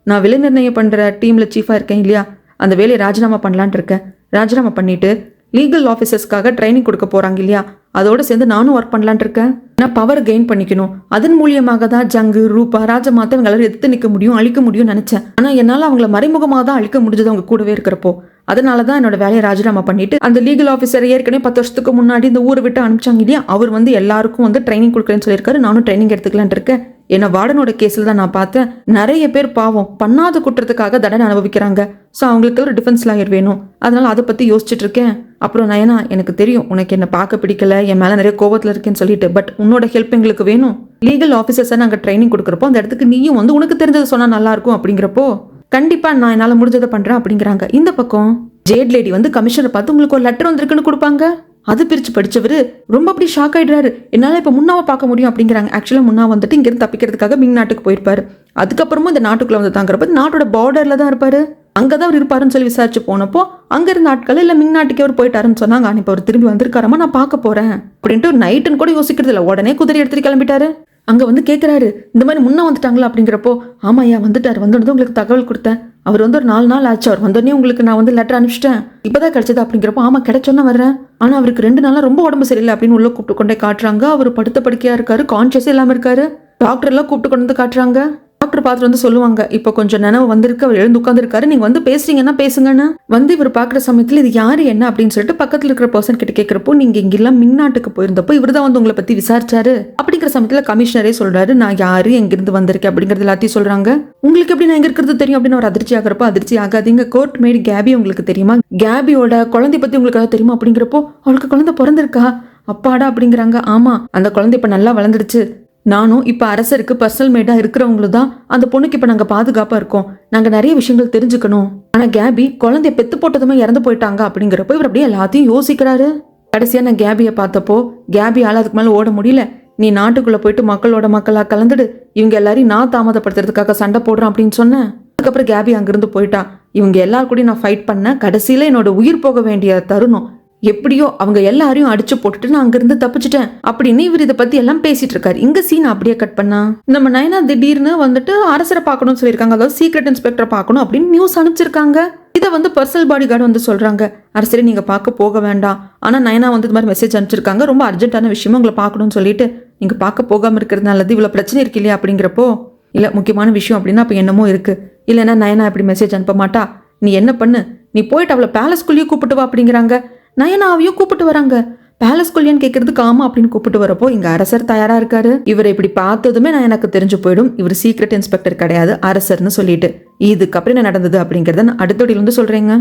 நான் விலை நிர்ணயம் பண்ற டீம்ல சீஃபா இருக்கேன் இல்லையா, அந்த வேலையை ராஜினாமா பண்ணலான் இருக்கேன், ராஜினாமா பண்ணிட்டு லீகல் ஆஃபீஸர்ஸ்க்காக ட்ரைனிங் கொடுக்க போறாங்க இல்லையா, அதோட சேர்ந்து நானும் ஒர்க் பண்ணலான் இருக்கேன். நான் பவர் கெயின் பண்ணிக்கணும், அதன் மூலியமாக தான் ஜங்கு ரூபா ராஜமாதா இவங்க எல்லாரும் எதிர்த்து நிற்க முடியும் அழிக்க முடியும்னு நினைச்சேன். ஆனா என்னால அவங்கள மறைமுகமாக தான் அழிக்க முடிஞ்சது அவங்க கூடவே இருக்கிறப்போ, அதனாலதான் என்னோட வேலையை ராஜினாமா பண்ணிட்டு அந்த லீகல் ஆஃபீஸர் ஏற்கனவே 10 வருஷத்துக்கு முன்னாடி இந்த ஊரை விட்டு அனுப்பிச்சாங்க இல்லையா, அவர் வந்து எல்லாருக்கும் வந்து ட்ரைனிங் கொடுக்குறேன்னு சொல்லியிருக்காரு, நானும் ட்ரைனிங் எடுத்துக்கலான் இருக்கேன். என்ன வார்டனோட கேஸில் தான் நான் பார்த்தேன், நிறைய பேர் பாவம் பண்ணாத குற்றத்துக்காக தண்டனை அனுபவிக்கிறாங்க. ஸோ அவங்களுக்கு ஒரு டிஃபென்ஸ் லாயர் வேணும், அதனால அதை பத்தி யோசிச்சுட்டு இருக்கேன். அப்புறம் நயனா எனக்கு தெரியும் உனக்கு என்ன பார்க்க பிடிக்கல, என் மேல நிறைய கோபத்துல இருக்கேன்னு சொல்லிட்டு, பட் உன்னோட ஹெல்ப் எங்களுக்கு வேணும். லீகல் ஆஃபீஸர்ஸை நாங்கள் ட்ரைனிங் கொடுக்குறப்போ அந்த இடத்துக்கு நீயும் வந்து உனக்கு தெரிஞ்சதை சொன்னா நல்லா இருக்கும் அப்படிங்கிறப்போ கண்டிப்பா நான் என்னால முடிஞ்சதை பண்றேன் அப்படிங்கிறாங்க. இந்த பக்கம் ஜேட் லேடி வந்து கமிஷனரை பார்த்து உங்களுக்கு ஒரு லெட்டர் வந்திருக்குன்னு கொடுப்பாங்க. அது பிரிச்சு படிச்சவரு ரொம்ப அப்படி ஷாக் ஆயிடுறாரு, என்னால இப்ப முன்னாவை பார்க்க முடியும் அப்படிங்கிறாங்க. ஆக்சுவலா முன்னா வந்துட்டு இங்கிருந்து தப்பிக்கிறதுக்காக மிங் நாட்டுக்கு போயிருப்பாரு. அதுக்கப்புறமும் இந்த நாட்டுக்குள்ள வந்து தாங்கிறப்ப நாட்டோட பார்டர்ல தான் இருப்பாரு, அங்கதான் அவர் இருப்பாருன்னு சொல்லி விசாரிச்சு போனப்போ அங்க இருந்த ஆட்கள் இல்ல மிங் நாட்டுக்கே அவர் போயிட்டாருன்னு சொன்னாங்க. ஆனா இப்ப அவர் திரும்பி வந்திருக்காரமா, நான் பார்க்க போறேன் அப்படின்ட்டு நைட்டுன்னு கூட யோசிக்கிறது இல்லை, உடனே குதிரை எடுத்துட்டு கிளம்பிட்டாரு. அங்க வந்து கேட்கிறாரு இந்த மாதிரி முன்ன வந்துட்டாங்களா அப்படிங்கிறப்போ ஆமாயா வந்துட்டாரு, வந்துட்டு உங்களுக்கு தகவல் கொடுத்தேன், அவர் வந்து ஒரு 4 நாள் ஆச்சு, அவர் வந்தோடனே உங்களுக்கு நான் வந்து லெட்டர் அனுப்பிச்சிட்டேன், இப்பதான் கிடைச்சது அப்படிங்கிறப்போ ஆமா கிடைச்சோன்னா வர்றேன், ஆனா அவருக்கு 2 நாளா ரொம்ப உடம்பு சரியில்லை அப்படின்னு உள்ள கூப்பிட்டு கொண்டே காட்டுறாங்க. அவர் படுத்த படுக்கையா இருக்காரு, கான்சியஸே இல்லாம இருக்காரு. டாக்டர் எல்லாம் கூப்பிட்டு கொண்டு வந்து காட்டுறாங்க. டாக்டர் பார்த்துட்டு வந்து சொல்லுவாங்க, இப்போ கொஞ்சம் நினைவு வந்திருக்கு, அவர் எழுந்து உட்காந்துருக்காரு, நீங்க வந்து பேசுறீங்கன்னா பேசுங்கன்னு. வந்து இவர் பாக்குற சமயத்துல இது யாரு என்ன அப்படின்னு சொல்லிட்டு பக்கத்துல இருக்கிற பர்சன் கிட்ட கேட்கிறப்போ, நீங்க இங்கெல்லாம் மின்னாட்டுக்கு போயிருந்தப்போ இவர் தான் வந்து உங்களை பத்தி விசாரிச்சாரு அப்படிங்கிற சமயத்துல கமிஷனரே சொல்றாரு, நான் யாரு எங்கிருந்து வந்திருக்கேன் அப்படிங்கறது எல்லாத்தையும் சொல்றாங்க. உங்களுக்கு எப்படி நான் எங்க இருக்கிறது தெரியும் அப்படின்னு ஒரு அதிர்ச்சி ஆகிறப்போ, அதிர்ச்சி ஆகாதீங்க, கோர்ட் மேட் கேபி உங்களுக்கு தெரியுமா, கேபியோட குழந்தை பத்தி உங்களுக்கு ஏதாவது தெரியுமா அப்படிங்கிறப்போ, அவளுக்கு குழந்தை பிறந்திருக்கா, அப்பாடா அப்படிங்கிறாங்க. ஆமா அந்த குழந்தை இப்ப நல்லா வளர்ந்துடுச்சு, நானும் இப்ப அரசருக்கு பர்சனல் மேடா இருக்கிறவங்களும் தான் அந்த பொண்ணுக்கு இப்ப நாங்க பாதுகாப்பா இருக்கோம், நாங்க நிறைய விஷயங்கள் தெரிஞ்சுக்கணும். ஆனா கேபி குழந்தைய பெத்து போட்டதுமே இறந்து போயிட்டாங்க அப்படிங்கிறப்போ இவர் அப்படியே எல்லாத்தையும் யோசிக்கிறாரு. கடைசியா நான் கேபியை பார்த்தப்போ கேபியால அதுக்கு மேல ஓட முடியல, நீ நாட்டுக்குள்ள போயிட்டு மக்களோட மக்களா கலந்துடு, இவங்க எல்லாரையும் நான் தாமதப்படுத்துறதுக்காக சண்டை போடுறேன் அப்படின்னு சொன்னேன். அதுக்கப்புறம் கேபி அங்கிருந்து போயிட்டா. இவங்க எல்லாரும் கூட நான் ஃபைட் பண்ண, கடைசியில என்னோட உயிர் போக வேண்டிய தருணம், எப்படியோ அவங்க எல்லாரையும் அடிச்சு போட்டுட்டு நான் அங்கிருந்து தப்பிச்சிட்டேன் அப்படின்னு இவர் இதை பத்தி எல்லாம் பேசிட்டு இருக்காரு. இங்க சீன் அப்படியே கட் பண்ணா நம்ம நயனா திடீர்னு வந்துட்டு அரசரை பார்க்கணும்னு சொல்லியிருக்காங்க, அதாவது சீக்ரெட் இன்ஸ்பெக்டர் பார்க்கணும் அப்படின்னு நியூஸ் அனுப்பிச்சிருக்காங்க. இதை வந்து பர்சனல் பாடி கார்டு வந்து சொல்றாங்க, அரசரை நீங்க பார்க்க போக வேண்டாம், ஆனா நயனா வந்து இது மாதிரி மெசேஜ் அனுப்பிச்சிருக்காங்க, ரொம்ப அர்ஜென்ட்டான விஷயமா உங்களை பார்க்கணும்னு சொல்லிட்டு நீங்க பார்க்க போகாம இருக்கிறதுனால இவ்வளவு பிரச்சனை இருக்கு இல்லையா அப்படிங்கிறப்போ, இல்ல முக்கியமான விஷயம் அப்படின்னா அப்ப என்னமோ இருக்கு, இல்லைன்னா நயனா இப்படி மெசேஜ் அனுப்ப மாட்டா, நீ என்ன பண்ணு, நீ போயிட்டு அவளை பேலஸ்குள்ளேயே கூப்பிட்டு வா அப்படிங்கிறாங்க. நயனாவையும் கூப்பிட்டு வராங்க. பேலஸ்குள்ளேன்னு கேட்கறதுக்கு ஆமா அப்படின்னு கூப்பிட்டு வரப்போ இங்க அரசர் தயாரா இருக்காரு. இவரை இப்படி பார்த்ததுமே நான் எனக்கு தெரிஞ்சு போயிடும் இவர் சீக்ரெட் இன்ஸ்பெக்டர் கிடையாது அரசர்னு சொல்லிட்டு. இதுக்கப்புறம் என்ன நடந்தது அப்படிங்கறத நான் அடுத்த வீடியோல வந்து சொல்றேங்க.